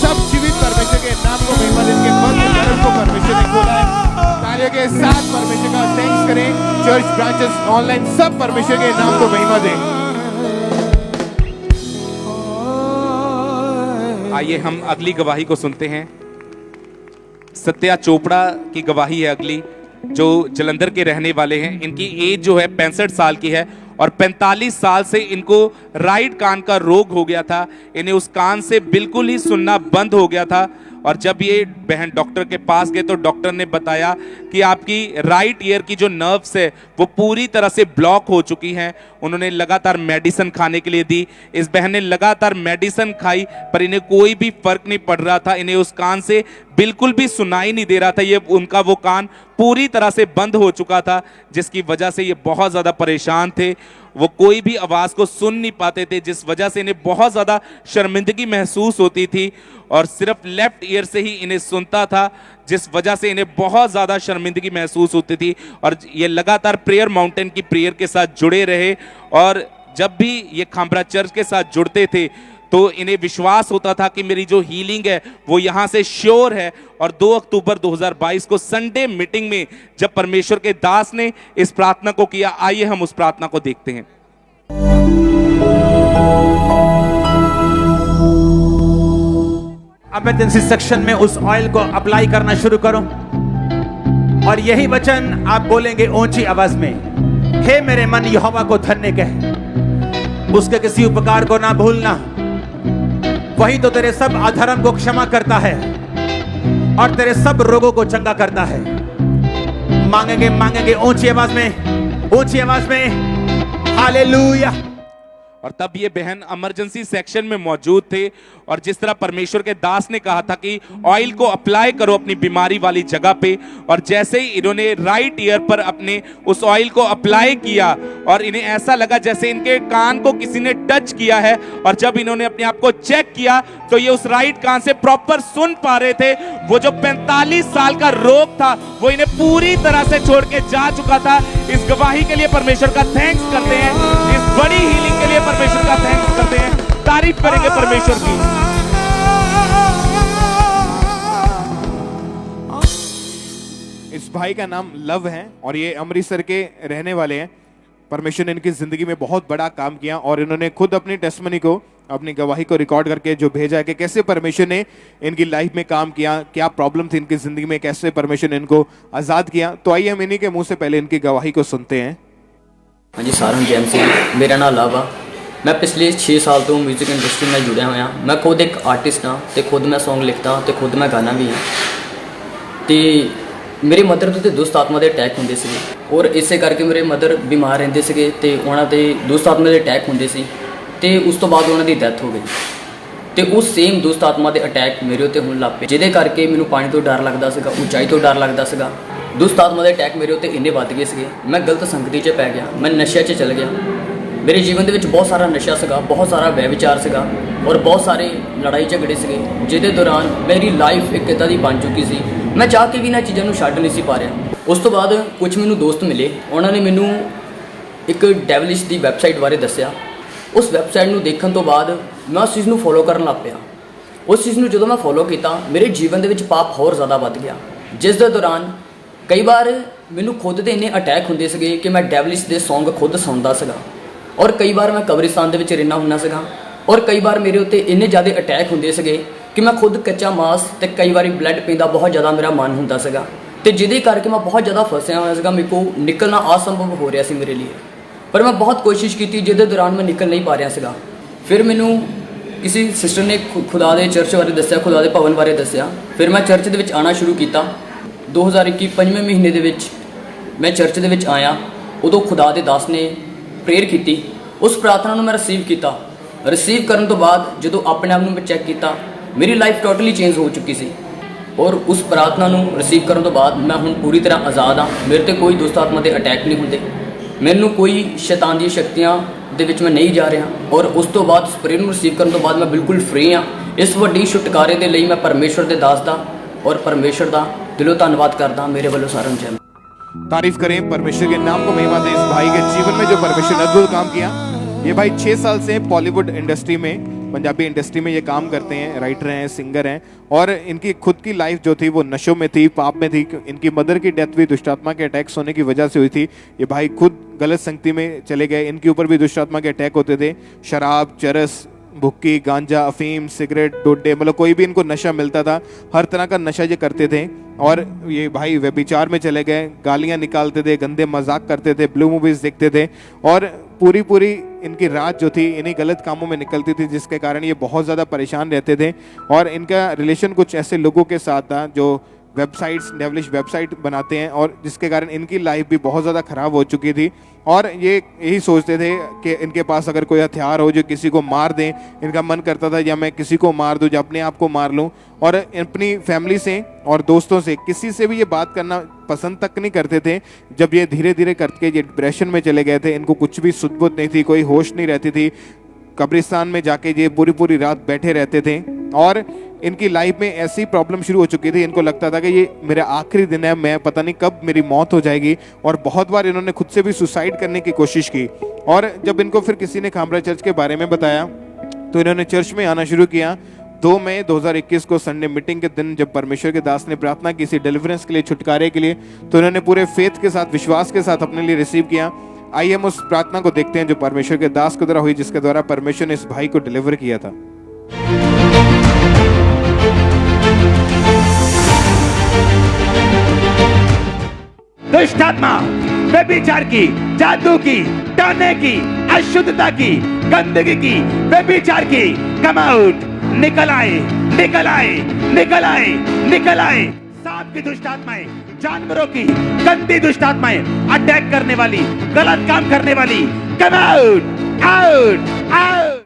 सब जीवित परमेश्वर के नाम को महिमा दें। इनके बंद दरवाजे को परमेश्वर ने खोला है। तालियों के साथ परमेश्वर का थैंक्स करें। चर्च ब्रांचेस ऑनलाइन सब परमेश्वर के नाम को महिमा दें। आइए हम अगली गवाही को सुनते हैं। सत्या चोपड़ा की गवाही है अगली, जो जलंधर के रहने वाले हैं। इनकी एज जो है 65 साल की है और 45 साल से इनको राइट कान का रोग हो गया था। इन्हें उस कान से बिल्कुल ही सुनना बंद हो गया था और जब ये बहन डॉक्टर के पास गए तो डॉक्टर ने बताया कि आपकी राइट ईयर की जो नर्व्स है वो पूरी तरह से ब्लॉक हो चुकी हैं। उन्होंने लगातार मेडिसिन खाने के लिए दी। इस बहन ने लगातार मेडिसिन खाई पर इन्हें कोई भी फर्क नहीं पड़ रहा था। इन्हें उस कान से बिल्कुल भी सुनाई नहीं दे रहा था। ये उनका वो कान पूरी तरह से बंद हो चुका था जिसकी वजह से ये बहुत ज़्यादा परेशान थे। वो कोई भी आवाज़ को सुन नहीं पाते थे जिस वजह से इन्हें बहुत ज़्यादा शर्मिंदगी महसूस होती थी और सिर्फ लेफ्ट ईयर से ही इन्हें सुनता था जिस वजह से इन्हें बहुत ज़्यादा शर्मिंदगी महसूस होती थी। और ये लगातार प्रेयर माउंटेन की प्रेयर के साथ जुड़े रहे और जब भी ये खामरा चर्च के साथ जुड़ते थे तो इन्हें विश्वास होता था कि मेरी जो हीलिंग है वो यहाँ से श्योर है। और 2 अक्टूबर 2022 को संडे मीटिंग में जब परमेश्वर के दास ने इस प्रार्थना को किया, आइए हम उस प्रार्थना को देखते हैं। इमरजेंसी सेक्शन में उस ऑयल को अप्लाई करना शुरू करो और यही वचन आप बोलेंगे ऊंची आवाज में, हे मेरे मन यहोवा को धन्य कह, उसके किसी उपकार को ना भूलना, वही तो तेरे सब अधर्म को क्षमा करता है और तेरे सब रोगों को चंगा करता है। मांगेंगे मांगेंगे ऊंची आवाज में हालेलुया। और तब ये बहन इमरजेंसी सेक्शन में मौजूद थे और जिस तरह परमेश्वर के दास ने कहा था कि ऑयल को अप्लाई करो अपनी बीमारी वाली जगह पे, और जैसे ही इन्होंने राइट ईयर पर अपने उस ऑयल को अप्लाई किया और इन्हें ऐसा लगा जैसे इनके कान को किसी ने टच किया है। और जब इन्होंने अपने आप को चेक किया तो ये उस राइट कान से प्रॉपर सुन पा रहे थे। वो जो 45 साल का रोग था वो इन्हें पूरी तरह से छोड़ के जा चुका था। इस गवाही के लिए परमेश्वर का थैंक्स करते हैं। इस बड़ी हीलिंग के लिए परमेश्वर का थैंक्स करते हैं। तारीफ करेंगे परमेश्वर की। इस भाई का नाम लव है और ये अमृतसर के रहने वाले हैं। परमेश्वर ने इनकी जिंदगी में बहुत बड़ा काम किया और इन्होंने खुद अपनी टेस्टमनी को, अपनी गवाही को रिकॉर्ड करके जो भेजा है कि कैसे परमेश्वर ने इनकी लाइफ में काम किया, क्या प्रॉब्लम थी इनकी जिंदगी में, कैसे परमेश्वर ने इनको आजाद किया। तो आइए हम इन्हीं के मुंह से पहले इनकी गवाही को सुनते हैं। हाँ जी, सारा जैम सिंह मेरा नाम लव आ। मैं पिछले 6 साल तो म्यूजिक इंडस्ट्री में जुड़िया हुआ। मैं खुद एक आर्टिस्ट हाँ तो खुद मैं सॉन्ग लिखता तो खुद मैं गाना भी हाँ। तो मेरी मदर तो दुष्ट आत्मा के अटैक होंगे सी और इसे करके मेरे मदर बीमार रहते थे तो उन्होंने दुष्ट आत्मा के अटैक होंगे सी तो उस तो बाद उन्होंने डेथ हो गई। तो उस सेम दुष्ट आत्मा के अटैक मेरे उत्ते होने लग पे जिहदे करके मैनू पानी तो डर लगता सीगा, ऊंचाई तो डर लगता सीगा। दुष्ट आत्मा के अटैक मेरे उत्ते इन्ने वध गए थे। मैं गलत संगति च पै गया, मैं नशे च चल गया। मेरे जीवन के बहुत सारा नशा सीगा, बहुत सारा व्यभिचार सीगा और बहुत सारे लड़ाई झगड़े सीगे जिहदे दौरान मेरी लाइफ एक इदां दी बन चुकी सी। मैं चाह के भी इन्हां चीज़ों नूं छड्ड नहीं सी पा रहा। उस तो बाद कुछ मैनू दोस्त मिले, उन्होंने मैनू ਇੱਕ ਡੈਵਲਿਸ਼ ਦੀ ਵੈਬਸਾਈਟ ਬਾਰੇ ਦੱਸਿਆ। ਉਸ ਵੈਬਸਾਈਟ ਨੂੰ ਦੇਖਣ ਤੋਂ ਬਾਅਦ ਮੈਂ ਉਸ ਚੀਜ਼ ਨੂੰ ਫੋਲੋ ਕਰਨ ਲੱਗ ਪਿਆ। ਉਸ ਚੀਜ਼ ਨੂੰ ਜਦੋਂ ਮੈਂ ਫੋਲੋ ਕੀਤਾ ਮੇਰੇ ਜੀਵਨ ਦੇ ਵਿੱਚ ਪਾਪ ਹੋਰ ਜ਼ਿਆਦਾ ਵੱਧ ਗਿਆ, ਜਿਸ ਦੇ ਦੌਰਾਨ ਕਈ ਵਾਰ ਮੈਨੂੰ ਖੁਦ ਤੇ ਇੰਨੇ ਅਟੈਕ ਹੁੰਦੇ ਸੀਗੇ ਕਿ ਮੈਂ ਡੈਵਲਿਸ਼ ਦੇ ਸੌਂਗ ਖੁਦ ਸੁਣਦਾ ਸੀਗਾ, ਔਰ ਕਈ ਵਾਰ ਮੈਂ ਕਬਰਿਸਤਾਨ ਦੇ ਵਿੱਚ ਰਹਿਣਾ ਹੁੰਦਾ ਸੀਗਾ, ਔਰ ਕਈ ਵਾਰ ਮੇਰੇ ਉੱਤੇ ਇੰਨੇ ਜ਼ਿਆਦਾ ਅਟੈਕ ਹੁੰਦੇ ਸੀਗੇ ਕਿ ਮੈਂ ਖੁਦ ਕੱਚਾ ਮਾਸ ਤੇ ਕਈ ਵਾਰੀ ਬਲੱਡ ਪੀਂਦਾ ਬਹੁਤ ਜ਼ਿਆਦਾ ਮੇਰਾ ਮਨ ਹੁੰਦਾ ਸੀਗਾ, ਤੇ ਜਿਹਦੇ ਕਰਕੇ ਮੈਂ ਬਹੁਤ ਜ਼ਿਆਦਾ ਫਸਿਆ ਹੋਇਆ ਸੀਗਾ। ਮੇਰੇ ਕੋਲ ਨਿਕਲਣਾ ਅਸੰਭਵ ਹੋ ਰਿਹਾ ਸੀ ਮੇਰੇ ਲਈ, ਪਰ ਮੈਂ ਬਹੁਤ ਕੋਸ਼ਿਸ਼ ਕੀਤੀ ਜਿਹਦੇ ਦੌਰਾਨ ਮੈਂ ਨਿਕਲ ਨਹੀਂ ਪਾ ਰਿਹਾ ਸੀਗਾ। ਫਿਰ ਮੈਨੂੰ ਕਿਸੇ ਸਿਸਟਰ ਨੇ ਖੁਦਾ ਦੇ ਚਰਚ ਬਾਰੇ ਦੱਸਿਆ, ਖੁਦਾ ਦੇ ਭਵਨ ਬਾਰੇ ਦੱਸਿਆ। ਫਿਰ ਮੈਂ ਚਰਚ ਦੇ ਵਿੱਚ ਆਉਣਾ ਸ਼ੁਰੂ ਕੀਤਾ। 2021 5ਵੇਂ ਮਹੀਨੇ ਦੇ ਵਿੱਚ ਮੈਂ ਚਰਚ ਦੇ ਵਿੱਚ ਆਇਆ। ਉਦੋਂ ਖੁਦਾ ਦੇ ਦਾਸ ਨੇ ਪ੍ਰੇਅਰ ਕੀਤੀ। ਉਸ ਪ੍ਰਾਰਥਨਾ ਨੂੰ ਮੈਂ ਰਿਸੀਵ ਕੀਤਾ। ਰਿਸੀਵ ਕਰਨ ਤੋਂ ਬਾਅਦ ਜਦੋਂ ਆਪਣੇ ਆਪ ਨੂੰ ਮੈਂ ਚੈੱਕ ਕੀਤਾ, ਮੇਰੀ ਲਾਈਫ ਟੋਟਲੀ ਚੇਂਜ ਹੋ ਚੁੱਕੀ ਸੀ। ਔਰ ਉਸ ਪ੍ਰਾਰਥਨਾ ਨੂੰ ਰਿਸੀਵ ਕਰਨ ਤੋਂ ਬਾਅਦ ਮੈਂ ਹੁਣ ਪੂਰੀ ਤਰ੍ਹਾਂ ਆਜ਼ਾਦ ਹਾਂ। ਮੇਰੇ ਤੇ ਕੋਈ ਦੁਸ਼ਟ ਆਤਮਾ ਦੇ ਅਟੈਕ ਨਹੀਂ ਹੁੰਦੇ, ਮੈਨੂੰ ਕੋਈ ਸ਼ੈਤਾਨ ਦੀਆਂ ਸ਼ਕਤੀਆਂ ਦੇ ਵਿੱਚ ਮੈਂ ਨਹੀਂ ਜਾ ਰਿਹਾ। ਔਰ ਉਸ ਤੋਂ ਬਾਅਦ ਉਸ ਪ੍ਰੇਅਰ ਨੂੰ ਰਿਸੀਵ ਕਰਨ ਤੋਂ ਬਾਅਦ ਮੈਂ ਬਿਲਕੁਲ ਫ੍ਰੀ ਹਾਂ। ਇਸ ਵੱਡੀ ਛੁਟਕਾਰੇ ਦੇ ਲਈ ਮੈਂ ਪਰਮੇਸ਼ਵਰ ਦੇ ਦਾਸ ਦਾ और परमेश्वर का दिलों धन्यवाद करता मेरे वालों सारन जय। तारीफ करें परमेश्वर के नाम को, महिमा दें इस भाई के जीवन में जो परमेश्वर ने अद्भुत काम किया। ये भाई 6 साल से बॉलीवुड इंडस्ट्री में, पंजाबी इंडस्ट्री में ये काम करते हैं, राइटर हैं, सिंगर हैं, और इनकी खुद की लाइफ जो थी वो नशों में थी, पाप में थी। इनकी मदर की डेथ भी दुष्टात्मा के अटैक्स होने की वजह से हुई थी। ये भाई खुद गलत संगति में चले गए, इनके ऊपर भी दुष्टात्मा के अटैक होते थे। शराब, चरस, भुक्की, गांजा, अफीम, सिगरेट, डोडे, मतलब कोई भी इनको नशा मिलता था, हर तरह का नशा ये करते थे। और ये भाई व्यभिचार में चले गए, गालियां निकालते थे, गंदे मजाक करते थे, ब्लू मूवीज देखते थे, और पूरी इनकी रात जो थी इन्हीं गलत कामों में निकलती थी, जिसके कारण ये बहुत ज़्यादा परेशान रहते थे। और इनका रिलेशन कुछ ऐसे लोगों के साथ था जो वेबसाइट्स, डेवलिश वेबसाइट बनाते हैं, और जिसके कारण इनकी लाइफ भी बहुत ज़्यादा ख़राब हो चुकी थी। और ये यही सोचते थे कि इनके पास अगर कोई हथियार हो जो किसी को मार दें, इनका मन करता था या मैं किसी को मार दूं, या अपने आप को मार लूं। और अपनी फैमिली से और दोस्तों से किसी से भी ये बात करना पसंद तक नहीं करते थे। जब ये धीरे धीरे करके ये डिप्रेशन में चले गए थे, इनको कुछ भी सुध बुध नहीं थी, कोई होश नहीं रहती थी, कब्रिस्तान में जाके ये पूरी रात बैठे रहते थे। और इनकी लाइफ में ऐसी प्रॉब्लम शुरू हो चुकी थी, इनको लगता था कि ये मेरा आखिरी दिन है, मैं पता नहीं कब मेरी मौत हो जाएगी। और बहुत बार इन्होंने खुद से भी सुसाइड करने की कोशिश की। और जब इनको फिर किसी ने खामरा चर्च के बारे में बताया तो इन्होंने चर्च में आना शुरू किया। 2 मई 2021 को संडे मीटिंग के दिन जब परमेश्वर के दास ने प्रार्थना की इसी डिलीवरेंस के लिए, छुटकारे के लिए, तो इन्होंने पूरे फेथ के साथ, विश्वास के साथ अपने लिए रिसीव किया। आइए हम उस प्रार्थना को देखते हैं जो परमेश्वर के दास के द्वारा हुई, जिसके द्वारा परमेश्वर ने इस भाई को डिलीवर किया था। दुष्ट आत्मा, व्यभिचार की, जादू की, टोने की, अशुद्धता की, गंदगी की, व्यभिचार की, कम आउट, निकल आए, निकल आए, निकल आए, निकल आए। सांप की दुष्ट आत्माएं, जानवरों की गंदी दुष्ट आत्माएं, अटैक करने वाली, गलत काम करने वाली, कम आउट, आउट, आउट।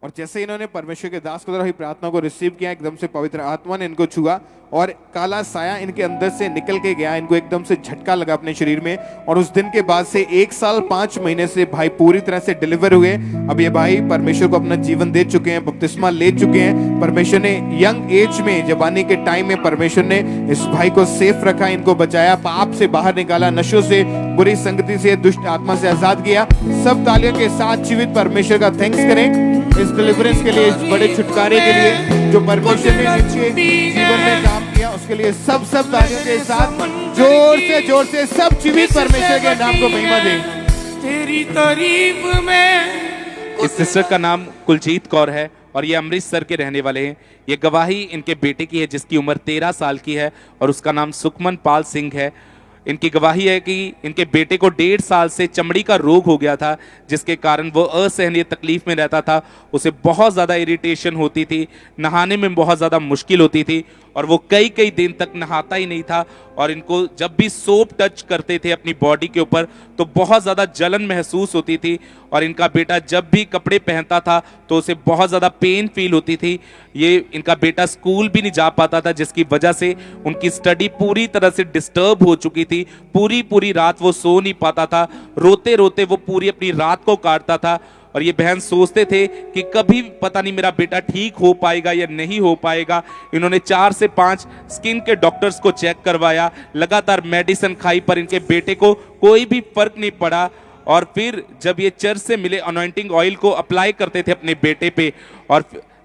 और जैसे इन्होंने परमेश्वर के दास को द्वारा हुई प्रार्थना को रिसीव किया, एकदम से पवित्र आत्मा ने इनको छुआ और काला साया इनके अंदर से निकल के गया। इनको एकदम से झटका लगा अपने शरीर में, और उस दिन के बाद से 1 साल 5 महीने से भाई पूरी तरह से डिलीवर हुए। अब ये भाई परमेश्वर को अपना जीवन दे चुके हैं, बपतिस्मा ले चुके हैं। परमेश्वर ने यंग एज में, जवानी के टाइम में परमेश्वर ने इस भाई को सेफ रखा, इनको बचाया, पाप से बाहर निकाला, नशों से, बुरी संगति से, दुष्ट आत्मा से आजाद किया। सब तालियों के साथ जीवित परमेश्वर का थैंक्स करें इस डिलीवरेंस के लिए, इस बड़े छुटकारे के लिए जो परमेश्वर ने इनके जीवन में काम किया, उसके लिए सब तालियों के साथ जोर से सब जीवित परमेश्वर के नाम को महिमा दें। तेरी तारीफ में। इस सिस्टर का नाम कुलजीत कौर है और ये अमृतसर के रहने वाले हैं। ये गवाही इनके बेटे की है जिसकी उम्र 13 साल की है और उसका नाम सुखमन पाल सिंह है। इनकी गवाही है कि इनके बेटे को 1.5 साल से चमड़ी का रोग हो गया था, जिसके कारण वो असहनीय तकलीफ में रहता था। उसे बहुत ज़्यादा इरिटेशन होती थी, नहाने में बहुत ज़्यादा मुश्किल होती थी और वो कई दिन तक नहाता ही नहीं था। और इनको जब भी सोप टच करते थे अपनी बॉडी के ऊपर तो बहुत ज़्यादा जलन महसूस होती थी। और इनका बेटा जब भी कपड़े पहनता था तो उसे बहुत ज़्यादा पेन फील होती थी। ये इनका बेटा स्कूल भी नहीं जा पाता था, जिसकी वजह से उनकी स्टडी पूरी तरह से डिस्टर्ब हो चुकी थी। पूरी रात वो सो नहीं पाता था, रोते रोते वो पूरी अपनी रात को काटता था। और ये बहन सोचते थे कि कभी पता नहीं मेरा बेटा ठीक हो पाएगा या नहीं हो पाएगा। इन्होंने 4 से 5 स्किन के डॉक्टर्स को चेक करवाया, लगातार मेडिसिन खाई, पर इनके बेटे को कोई भी फर्क नहीं पड़ा। और फिर जब ये चर्च से मिले अनॉइंटिंग ऑयल को अप्लाई करते थे अपने बेटे पे,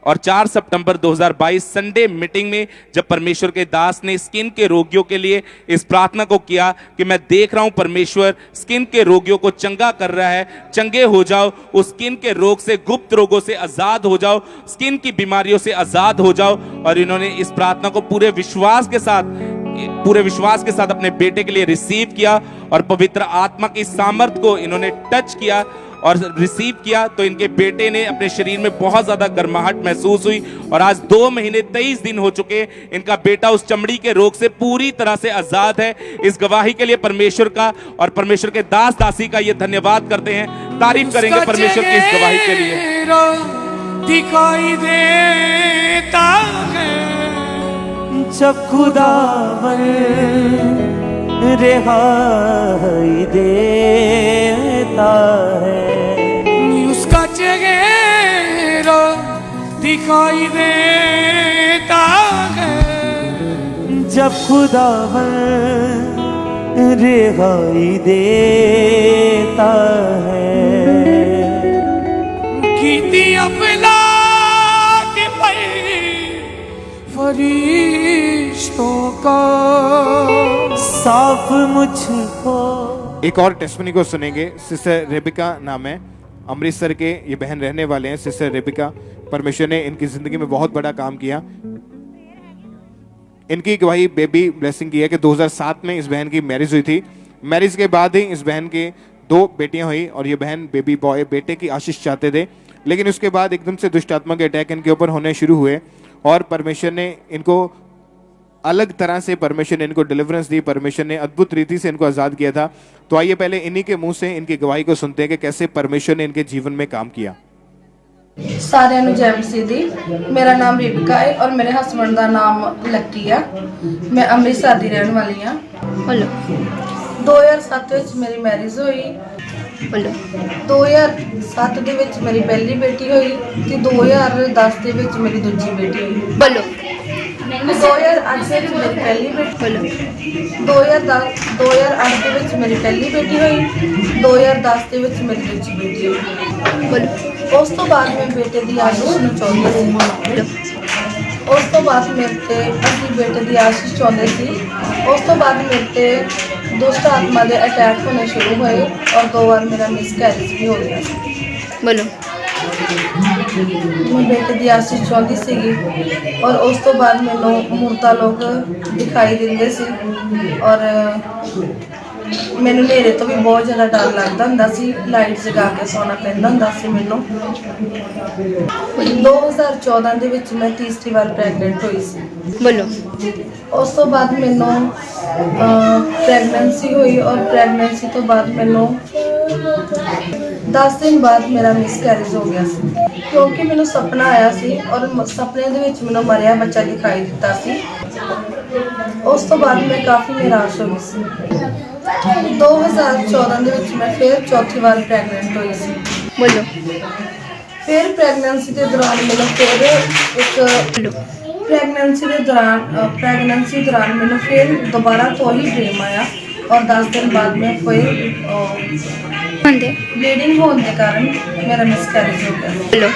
और 4 सितंबर 2022 संडे मीटिंग में जब परमेश्वर के दास ने स्किन के रोगियों के लिए इस प्रार्थना को किया कि मैं देख रहा हूं परमेश्वर स्किन के रोगियों को चंगा कर रहा है, चंगे हो जाओ, उस स्किन के रोग से, गुप्त रोगों से आजाद हो जाओ, स्किन की बीमारियों से आजाद हो जाओ। और इन्होंने इस प्रार्थना को पूरे विश्वास के साथ अपने बेटे के लिए रिसीव किया और पवित्र आत्मा की सामर्थ को इन्होंने टच किया और रिसीव किया, तो इनके बेटे ने अपने शरीर में बहुत ज्यादा गर्माहट महसूस हुई और आज 2 महीने 23 दिन हो चुके, इनका बेटा उस चमड़ी के रोग से पूरी तरह से आजाद है। इस गवाही के लिए परमेश्वर का और परमेश्वर के दास दासी का ये धन्यवाद करते हैं, तारीफ करेंगे परमेश्वर की इस गवाही के लिए। दिखाई देता है जब खुदावन रिहाई देता है, उसका चेहरा दिखाई देता है जब खुदावन रिहाई देता है। कीती अपना के पर फरिश्तों का साफ मुझको। एक और टेस्टमनी को सुनेंगे। सिस्टर रेबिका नाम है, अमृतसर के ये बहन रहने वाले हैं। सिस्टर रेबिका, परमेश्वर ने इनकी जिंदगी में बहुत बड़ा काम किया। इनकी गवाही बेबी ब्लेसिंग की है कि 2007 में इस बहन की मैरिज हुई थी। मैरिज के बाद ही इस बहन के 2 बेटियां हुई और ये बहन बेबी बॉय बेटे की आशीष चाहते थे, लेकिन उसके बाद एकदम से दुष्ट आत्मा के अटैक इनके ऊपर होने शुरू हुए और परमेश्वर ने इनको अलग तरह से इनको डिलीवरेंस दी। परमेश्वर ने अद्भुत रीति से इनको आजाद किया था। तो आइए पहले इन्हीं के मुंह से इनकी गवाही को सुनते हैं कि कैसे परमेश्वर ने इनके जीवन में काम किया। सारिਆਂ ਨੂੰ ਜੈ ਮਸੀਹ ਦੀ। मेरा नाम रेबिका है और मेरे हस्बैंड का नाम लक्की है। मैं अमृतसर की रहने वाली हाँ। 2007 ਵਿੱਚ मेरी मैरिज हुई। 2007 ਦੇ ਵਿੱਚ मेरी पहली बेटी हुई ਤੇ 2010 ਦੇ ਵਿੱਚ मेरी दूजी बेटी हुई। 2008 ਦੇ ਵਿੱਚ मेरी पहली बेटी 2008 ਦੇ ਵਿੱਚ मेरी पहली बेटी हुई। 2010 ਦੇ ਵਿੱਚ मेरी दूजी बेटी हुई। ਉਸ ਤੋਂ ਬਾਅਦ ਮੈਂ ਬੇਟੇ ਦੀ ਆਸ਼ੀਸ਼ ਨੂੰ ਚਾਹੁੰਦੀ ਸੀ। ਉਸ ਤੋਂ ਬਾਅਦ ਮੇਰੇ ਤੇ ਅਸੀਂ ਬੇਟੇ ਦੀ ਆਸ਼ੀਸ਼ ਚਾਹੁੰਦੇ ਸੀ। ਉਸ ਤੋਂ ਬਾਅਦ ਮੇਰੇ ਤੇ ਦੁਸ਼ਟ ਆਤਮਾ ਦੇ ਅਟੈਕ ਹੋਣੇ ਸ਼ੁਰੂ ਹੋਏ और 2 बार मेरा मिसकैरेज भी हो गया। बोलो। मैं बेटे की आशीष चाहती सी और उस तो बाद मैनू मूर्ता लोग दिखाई देंगे सी और मैनू नेरे तो भी बहुत ज़्यादा डर लगता होंदा सी। लाइट जगा के सोना पैंदा होंदा सी। मैनू 2014 ਦੇ ਵਿੱਚ मैं तीसरी बार प्रैगनेंट हुई सी। बोलो। उस तो बाद मैनू प्रैगनेंसी हुई और प्रैगनेंसी तो बाद मैनू 10 दिन बाद मेरा मिसकैरेज हो गया सी क्योंकि मैनू सपना आया सी और सपने दे विच मैनू मरिया बच्चा दिखाई दिता सी। उस तो बाद मैं काफ़ी निराश हो गई सी। 2014 ਦੇ ਵਿੱਚ मैं फिर चौथी बार प्रैगनेंट हुई सी। बोलो। फिर प्रैगनेंसी के दौरान मैंने फिर एक प्रैगनेंसी दौरान मैंने फिर दोबारा तो ही ड्रीम आया और 10 दिन बाद में फिर ब्लीडिंग होने के कारण मेरा मिसकैरेज हो गया।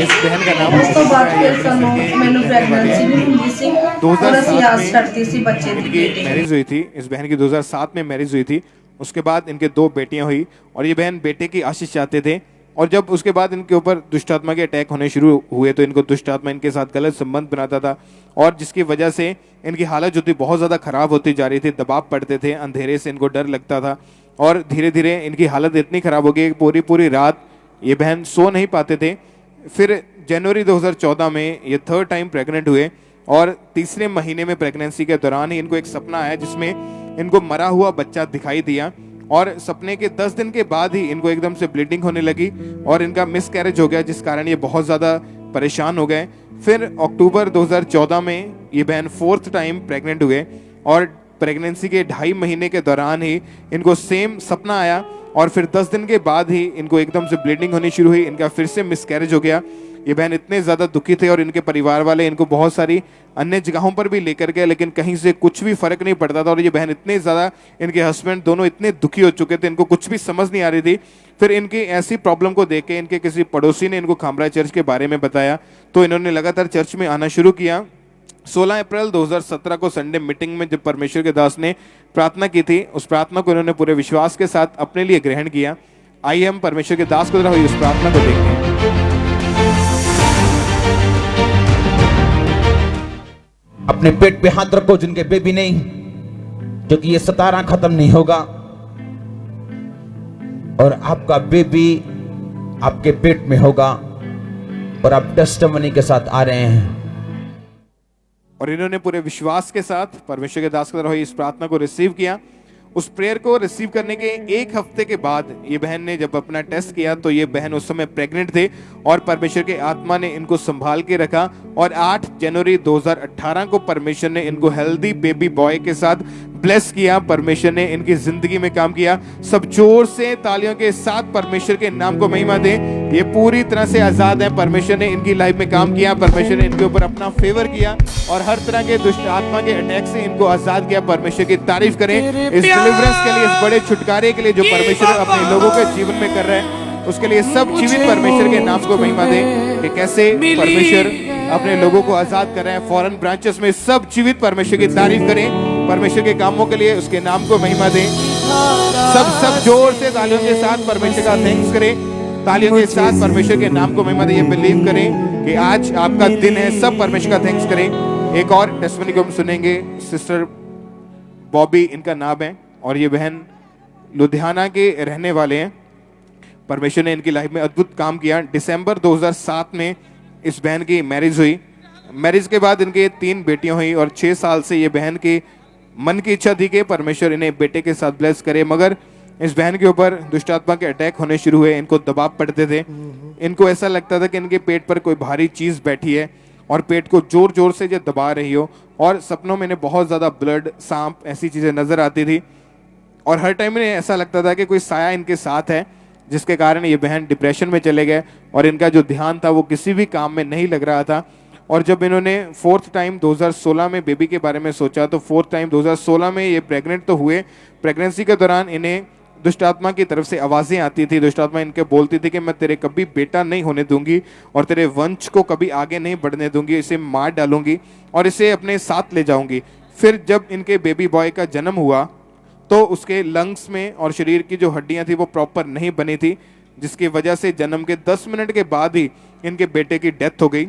इस बहन का नाम उस तो बाद फिर सानू मैंने प्रेगनेंसी भी हुई सी और ਅਸੀਂ ਆਸ ਕਰਦੀ ਸੀ ਬੱਚੇ ਦੀ। मैरिज हुई थी इस बहन की 2007 में मैरिज हुई थी। उसके बाद इनके 2 बेटियां हुई और ये बहन बेटे की आशीष चाहते थे और जब उसके बाद इनके ऊपर दुष्ट आत्मा के अटैक होने शुरू हुए तो इनको दुष्ट आत्मा इनके साथ गलत संबंध बनाता था और जिसकी वजह से इनकी हालत जो थी बहुत ज़्यादा ख़राब होती जा रही थी। दबाव पड़ते थे, अंधेरे से इनको डर लगता था और धीरे धीरे इनकी हालत इतनी ख़राब हो गई कि पूरी रात ये बहन सो नहीं पाते थे। फिर जनवरी 2014 में ये 3rd टाइम प्रेग्नेंट हुए और 3रे महीने में प्रेगनेंसी के दौरान ही इनको एक सपना आया जिसमें इनको मरा हुआ बच्चा दिखाई दिया और सपने के 10 दिन के बाद ही इनको एकदम से ब्लीडिंग होने लगी और इनका मिसकैरेज हो गया जिस कारण ये बहुत ज़्यादा परेशान हो गए। फिर अक्टूबर 2014 में ये बहन 4th टाइम प्रेग्नेंट हुए और प्रेगनेंसी के 2.5 महीने के दौरान ही इनको सेम सपना आया और फिर 10 दिन के बाद ही इनको एकदम से ब्लीडिंग होनी शुरू हुई। इनका फिर से मिसकैरेज हो गया। ये बहन इतने ज़्यादा दुखी थे और इनके परिवार वाले इनको बहुत सारी अन्य जगहों पर भी लेकर गए, लेकिन कहीं से कुछ भी फर्क नहीं पड़ता था। और ये बहन इतने ज़्यादा, इनके हस्बैंड दोनों इतने दुखी हो चुके थे, इनको कुछ भी समझ नहीं आ रही थी। फिर इनकी ऐसी प्रॉब्लम को देख के इनके किसी पड़ोसी ने इनको खामरा चर्च के बारे में बताया, तो इन्होंने लगातार चर्च में आना शुरू किया। 16 अप्रैल 2017 को संडे मीटिंग में जब परमेश्वर के दास ने प्रार्थना की थी, उस प्रार्थना को इन्होंने पूरे विश्वास के साथ अपने लिए ग्रहण किया। आइए हम परमेश्वर के दास को जरा हुई उस प्रार्थना को देखते हैं। अपने पेट पे हाथ रखो जिनके बेबी नहीं, क्योंकि ये 17 खत्म नहीं होगा और आपका बेबी आपके पेट में होगा और आप टेस्टिमनी के साथ आ रहे हैं। और इन्होंने पूरे विश्वास के साथ परमेश्वर के दास की तरह हुई इस प्रार्थना को रिसीव किया। उस प्रेयर को रिसीव करने के 1 हफ्ते के बाद ये बहन ने जब अपना टेस्ट किया तो ये बहन उस समय प्रेग्नेंट थे और परमेश्वर के आत्मा ने इनको संभाल के रखा और 8 जनवरी 2018 को परमेश्वर ने इनको हेल्दी बेबी बॉय के साथ ब्लेस किया। परमेश्वर ने इनकी जिंदगी में काम किया। सब जोर से तालियों के साथ परमेश्वर के नाम को महिमा दें। ये पूरी तरह से आजाद है। परमेश्वर ने इनकी लाइफ में काम किया, परमेश्वर ने इनके ऊपर अपना फेवर किया और हर तरह के दुष्ट आत्मा के अटैक से इनको आजाद किया। परमेश्वर की तारीफ करें इस डिलीवरेंस के लिए, इस बड़े छुटकारे के लिए जो परमेश्वर अपने लोगों के जीवन में कर रहे हैं, उसके लिए सब जीवित परमेश्वर के नाम को महिमा दें कि कैसे परमेश्वर अपने लोगों को आजाद कर रहे हैं। फॉरेन ब्रांचेस में सब जीवित परमेश्वर की तारीफ करें, परमेश्वर के कामों के लिए उसके नाम को महिमा दें। सब जोर से तालियों के साथ परमेश्वर का थैंक्स करें, तालियों के साथ परमेश्वर के नाम को महिमा दें। ये बिलीव करें कि आज आपका दिन है, सब परमेश्वर का थैंक्स करें। एक और टेस्टिमनी को हम सुनेंगे। सिस्टर बॉबी इनका नाम है और ये बहन लुधियाना के रहने वाले हैं। परमेश्वर ने इनकी लाइफ में अद्भुत काम किया। दिसंबर 2007 में इस बहन की मैरिज हुई। मैरिज के बाद इनके 3 बेटियां हुई और 6 साल से ये बहन की मन की इच्छा थी कि परमेश्वर इन्हें बेटे के साथ ब्लेस करे, मगर इस बहन के ऊपर दुष्ट आत्मा के अटैक होने शुरू हुए। इनको दबाव पड़ते थे, इनको ऐसा लगता था कि इनके पेट पर कोई भारी चीज बैठी है और पेट को जोर जोर से जो दबा रही हो, और सपनों में इन्हें बहुत ज्यादा ब्लड, सांप, ऐसी चीजें नजर आती थी और हर टाइम इन्हें ऐसा लगता था कि कोई साया इनके साथ है, जिसके कारण ये बहन डिप्रेशन में चले गए और इनका जो ध्यान था वो किसी भी काम में नहीं लग रहा था। और जब इन्होंने 4th टाइम 2016 में बेबी के बारे में सोचा तो 4th टाइम 2016 में ये प्रेग्नेंट तो हुए। प्रेगनेंसी के दौरान इन्हें दुष्ट आत्मा की तरफ से आवाजें आती थी। दुष्ट आत्मा इनके बोलती थी कि मैं तेरे कभी बेटा नहीं होने दूंगी और तेरे वंश को कभी आगे नहीं बढ़ने दूंगी, इसे मार डालूंगी और इसे अपने साथ ले जाऊंगी। फिर जब इनके बेबी बॉय का जन्म हुआ तो उसके लंग्स में और शरीर की जो हड्डियां थी वो प्रॉपर नहीं बनी थी, जिसकी वजह से जन्म के 10 मिनट के बाद ही इनके बेटे की डेथ हो गई।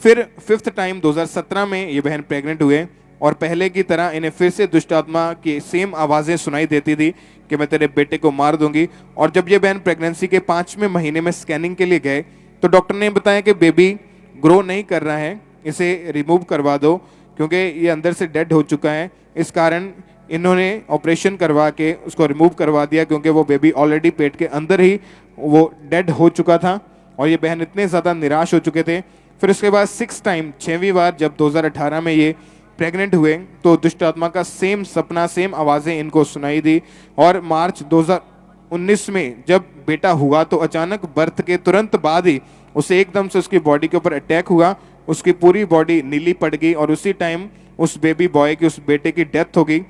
फिर 5th टाइम 2017 में ये बहन प्रेग्नेंट हुए और पहले की तरह इन्हें फिर से दुष्ट आत्मा की सेम आवाजें सुनाई देती थी कि मैं तेरे बेटे को मार दूंगी। और जब ये बहन प्रेगनेंसी के 5वें महीने में स्कैनिंग के लिए गए तो डॉक्टर ने बताया कि बेबी ग्रो नहीं कर रहा है, इसे रिमूव करवा दो क्योंकि ये अंदर से डेड हो चुका है। इस कारण इन्होंने ऑपरेशन करवा के उसको रिमूव करवा दिया क्योंकि वो बेबी ऑलरेडी पेट के अंदर ही वो डेड हो चुका था और ये बहन इतने ज़्यादा निराश हो चुके थे। फिर उसके बाद 6th टाइम 6वीं बार जब 2018 में ये प्रेग्नेंट हुए तो दुष्ट आत्मा का सेम सपना, सेम आवाज़ें इनको सुनाई दी। और मार्च 2019 में जब बेटा हुआ तो अचानक बर्थ के तुरंत बाद ही उसे एकदम से उसकी बॉडी के ऊपर अटैक हुआ, उसकी पूरी बॉडी नीली पड़ गई और उसी टाइम उस बेबी बॉय की, उस बेटे की डेथ हो गई।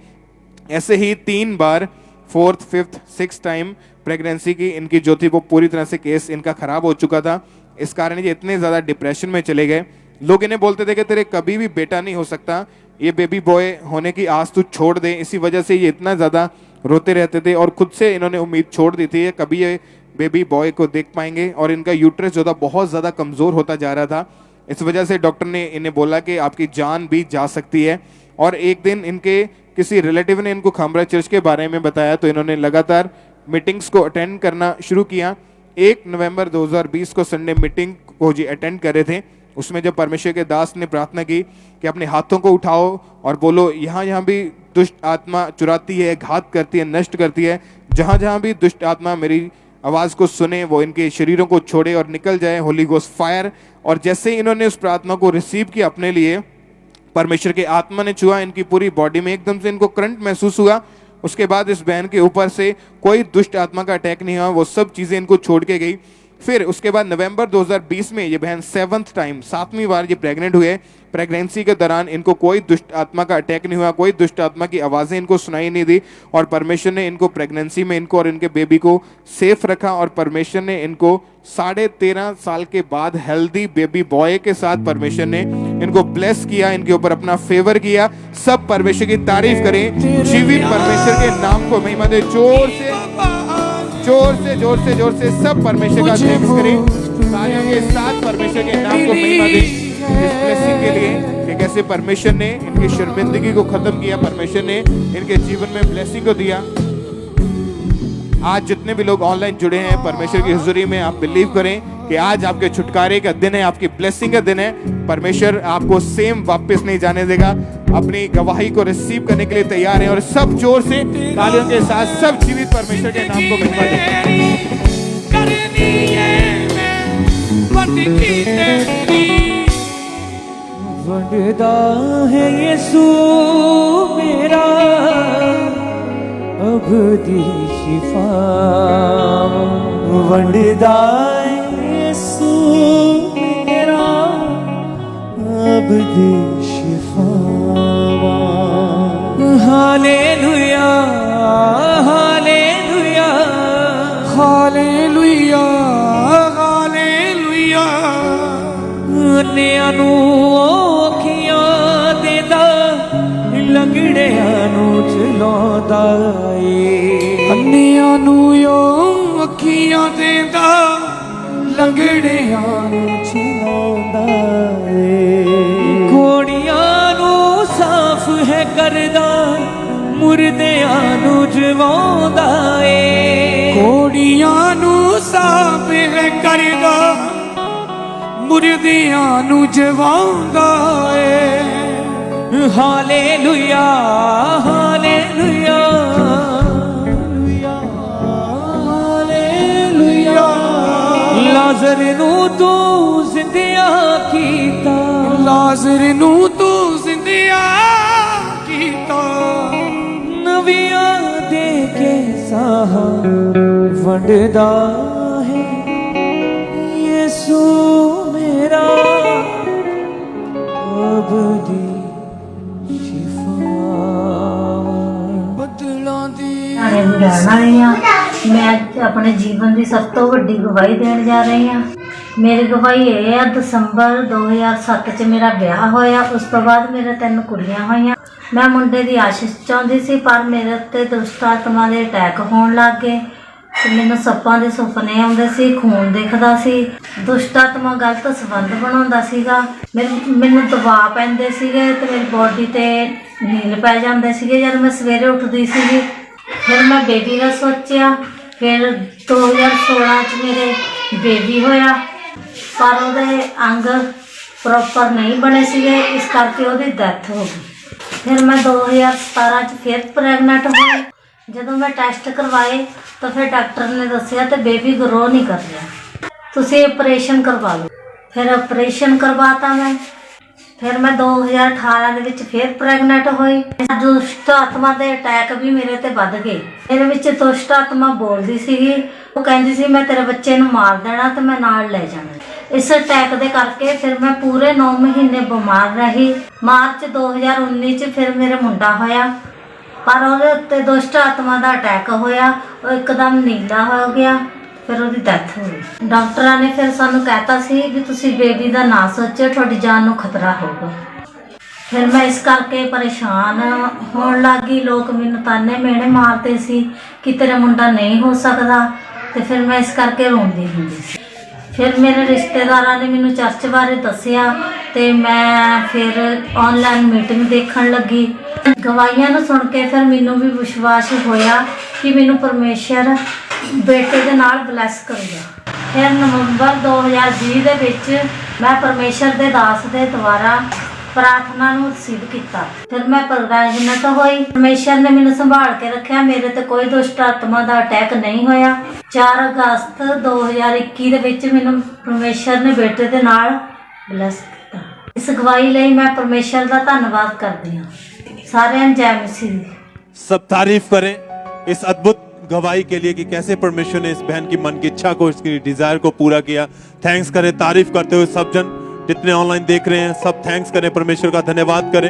ऐसे ही 3 बार 4th, 5th, 6th time pregnancy की इनकी जो थी वो पूरी तरह से केस इनका खराब हो चुका था। इस कारण ये इतने ज़्यादा डिप्रेशन में चले गए। लोग इन्हें बोलते थे कि तेरे कभी भी बेटा नहीं हो सकता, ये बेबी बॉय होने की आस तू छोड़ दे। इसी वजह से ये इतना ज़्यादा रोते रहते थे और खुद से इन्होंने उम्मीद छोड़ दी थी कभी ये बेबी बॉय को देख पाएंगे। और इनका यूट्रस जो था बहुत ज़्यादा कमज़ोर होता जा रहा था। इस वजह से डॉक्टर ने इन्हें बोला कि आपकी जान भी जा सकती है। और एक दिन इनके किसी रिलेटिव ने इनको खामरा चर्च के बारे में बताया तो इन्होंने लगातार मीटिंग्स को अटेंड करना शुरू किया। 1 नवंबर 2020 को संडे मीटिंग को जी अटेंड कर रहे थे। उसमें जब परमेश्वर के दास ने प्रार्थना की कि अपने हाथों को उठाओ और बोलो यहाँ भी दुष्ट आत्मा चुराती है, घात करती है, नष्ट करती है, जहाँ भी दुष्ट आत्मा मेरी आवाज़ को सुने वो इनके शरीरों को छोड़े और निकल जाए, होली गोस्ट फायर। और जैसे ही इन्होंने उस प्रार्थना को रिसीव किया अपने लिए, परमेश्वर के आत्मा ने छुआ, इनकी पूरी बॉडी में एकदम से इनको करंट महसूस हुआ। उसके बाद इस बहन के ऊपर से कोई दुष्ट आत्मा का अटैक नहीं हुआ, वो सब चीज़ें इनको छोड़ के गई। फिर उसके बाद नवंबर 2020 में ये बहन 7वीं बार ये प्रेग्नेंट हुए। प्रेगनेंसी के दौरान इनको कोई दुष्ट आत्मा का अटैक नहीं हुआ, कोई दुष्ट आत्मा की आवाज़ें इनको सुनाई नहीं दी, और परमेश्वर ने इनको प्रेगनेंसी में इनको और इनके बेबी को सेफ रखा, और परमेश्वर ने इनको 13.5 साल के बाद हेल्दी बेबी बॉय के साथ परमेश्वर ने इनको ब्लेस किया, इनके ऊपर अपना फेवर किया। सब परमेश्वर की तारीफ करें, जीवित परमेश्वर के नाम को महिमा दे। जोर से सब परमेश्वर का थैंक्स करें, तालियों के साथ परमेश्वर के नाम को महिमा दे इस ब्लेसिंग के लिए कि कैसे परमेश्वर ने इनकी शर्मिंदगी को खत्म किया, परमेश्वर ने इनके जीवन में ब्लेसिंग को दिया। आज जितने भी लोग ऑनलाइन जुड़े हैं परमेश्वर की हुजूरी में, आप बिलीव करें कि आज आपके छुटकारे का दिन है, आपकी ब्लेसिंग का दिन है। परमेश्वर आपको सेम वापस नहीं जाने देगा। अपनी गवाही को रिसीव करने के लिए तैयार हैं, और सब जोर से तालियों के साथ सब जीवित परमेश्वर के नाम को महिमा दें। वंडदा है यीशु मेरा अब दी शिफा, वंडदा है यीशु मेरा अब दी शिफा। Hallelujah hallelujah hallelujah hallelujah. अन्नियां नू अखियां देदा, लंगड़ियां नू चलाउंदा ए। अन्नियां नू अखियां देंदा, लंगड़ियां नू चलाउंदा ए। घोड़ियां नू साफ है करदा, मुर्दियां नू जवाउंदा ए। घोड़ियां नू साफ है करदा, मुर्दियां नू जवाउंदा ए। Hallelujah hallelujah hallelujah. लाज़र नू तू जिंदिया कीता, लाज़र नू तू जिंदिया कीता। नवियां दे के साहा वंडदा है यीशु मेरा अब दी जाना रही हाँ। मैं अपने जीवन की सब तो वड्डी गवाही देन जा रही हाँ। मेरी गवाही ये है, दिसंबर 2007 च मेरा ब्याह होया। उस तो बाद मेरे 3 कुड़ियां होईयां। मैं मुंडे की आशीष चाहती सी, पर मेरे उत्ते दुष्ट आत्मा के अटैक होने लग गए। मैनू सप्पां दे सुपने आउंदे सी, खून दिखदा सी, दुष्ट आत्मा गलत संबंध बनाउंदा सीगा। मैनू दबाव पैंदे सीगे ते मेरी बॉडी ते नील पै जांदे सीगे जद मैं सवेरे उठदी सीगी। फिर मैं बेबी का सोचा, फिर 2016 च मेरे बेबी होया, पर ਉਹਦੇ अंग प्रॉपर नहीं बने सीगे, इस करके ਉਹਦੀ डेथ हो गई। फिर मैं 2017 च फिर प्रेगनेंट हुई। ਜਦੋਂ मैं टेस्ट करवाए तो फिर डॉक्टर ने दसिया तो बेबी ग्रो नहीं कर रहा, तुसी ऑपरेशन करवा लो। फिर ऑपरेशन करवाता मैं। फिर मैं 2018 ਦੇ ਵਿੱਚ फिर प्रेगनेंट हुई। दुष्ट आत्मा ਦੇ अटैक भी मेरे ਤੇ ਵੱਧ गए। मेरे ਵਿੱਚ दुष्ट आत्मा बोलती ਸੀਗੀ, ਉਹ ਕਹਿੰਦੀ ਸੀ मैं तेरे बच्चे ਨੂੰ मार देना तो मैं ਨਾਲ ले जाना। इस अटैक ਦੇ ਕਰਕੇ फिर मैं पूरे 9 महीने बीमार रही। मार्च 2019 ਚ फिर मेरे मुंडा होया, पर ਉਹਦੇ ਉੱਤੇ दुष्ट आत्मा ਦਾ अटैक होया, ਉਹ ਇੱਕਦਮ ਨੀਲਾ ਹੋ ਗਿਆ। फिर ਉਹਦੀ ਡੈਥ ਹੋ ਗਈ। ਡਾਕਟਰਾਂ ਨੇ ਫਿਰ ਸਾਨੂੰ ਕਹਿਤਾ ਸੀ ਵੀ ਤੁਸੀਂ ਬੇਬੀ ਦਾ ਨਾਂ ਸੋਚੋ, ਤੁਹਾਡੀ ਜਾਨ ਨੂੰ ਖਤਰਾ ਹੋਊਗਾ। ਫਿਰ ਮੈਂ ਇਸ ਕਰਕੇ ਪਰੇਸ਼ਾਨ ਹੋਣ ਲੱਗੀ। ਲੋਕ ਮੈਨੂੰ ਤਾਨੇ ਮਿਹਣੇ ਮਾਰਦੇ ਸੀ ਕਿ ਤੇਰਾ ਮੁੰਡਾ ਨਹੀਂ ਹੋ ਸਕਦਾ, ਤੇ ਫਿਰ ਮੈਂ ਇਸ ਕਰਕੇ ਰੋਂਦੀ ਹੁੰਦੀ ਸੀ। ਫਿਰ ਮੇਰੇ ਰਿਸ਼ਤੇਦਾਰਾਂ ਨੇ ਮੈਨੂੰ ਚਰਚ ਬਾਰੇ ਦੱਸਿਆ ਤੇ ਮੈਂ ਫਿਰ ਆਨਲਾਈਨ ਮੀਟਿੰਗ ਦੇਖਣ ਲੱਗੀ। ਗਵਾਹੀਆਂ ਨੂੰ ਸੁਣ ਕੇ ਫਿਰ ਮੈਨੂੰ ਵੀ ਵਿਸ਼ਵਾਸ ਹੋਇਆ ਕਿ ਮੈਨੂੰ ਪਰਮੇਸ਼ਰ ਬੇਟੇ ਦੇ ਨਾਲ ਬਲੈਸ ਕਰੂਗਾ। ਫਿਰ ਨਵੰਬਰ 2020 ਦੇ ਵਿੱਚ ਮੈਂ ਪਰਮੇਸ਼ਰ ਦੇ ਦਾਸ ਦੇ ਦੁਆਰਾ ਪ੍ਰਾਰਥਨਾ ਨੂੰ ਰਿਸੀਵ ਕੀਤਾ। ਫਿਰ ਮੈਂ ਪ੍ਰੈਗਨੈਂਟ ਹੋਈ। ਪਰਮੇਸ਼ਰ ਨੇ ਮੈਨੂੰ ਸੰਭਾਲ ਕੇ ਰੱਖਿਆ, ਮੇਰੇ ਤੇ ਕੋਈ ਦੁਸ਼ਟ ਆਤਮਾ ਦਾ ਅਟੈਕ ਨਹੀਂ ਹੋਇਆ। 4 ਅਗਸਤ 2021 ਦੇ ਵਿੱਚ ਮੈਨੂੰ ਪਰਮੇਸ਼ਰ ਨੇ ਬੇਟੇ ਦੇ ਨਾਲ ਬਲੈਸ ਕੀਤਾ। ਇਸ ਗਵਾਹੀ ਲਈ ਮੈਂ ਪਰਮੇਸ਼ਰ ਦਾ ਧੰਨਵਾਦ ਕਰਦੀ ਹਾਂ। ਸਾਰਿਆਂ ਨੂੰ ਜੈ ਮਸੀਹ। सब तारीफ करें इस अद्भुत गवाही के लिए कि कैसे परमेश्वर ने इस बहन की मन की इच्छा को, इसकी डिजायर को पूरा किया। थैंक्स करें, तारीफ करते हुए सब जन जितने ऑनलाइन देख रहे हैं सब थैंक्स करें, परमेश्वर का धन्यवाद करें।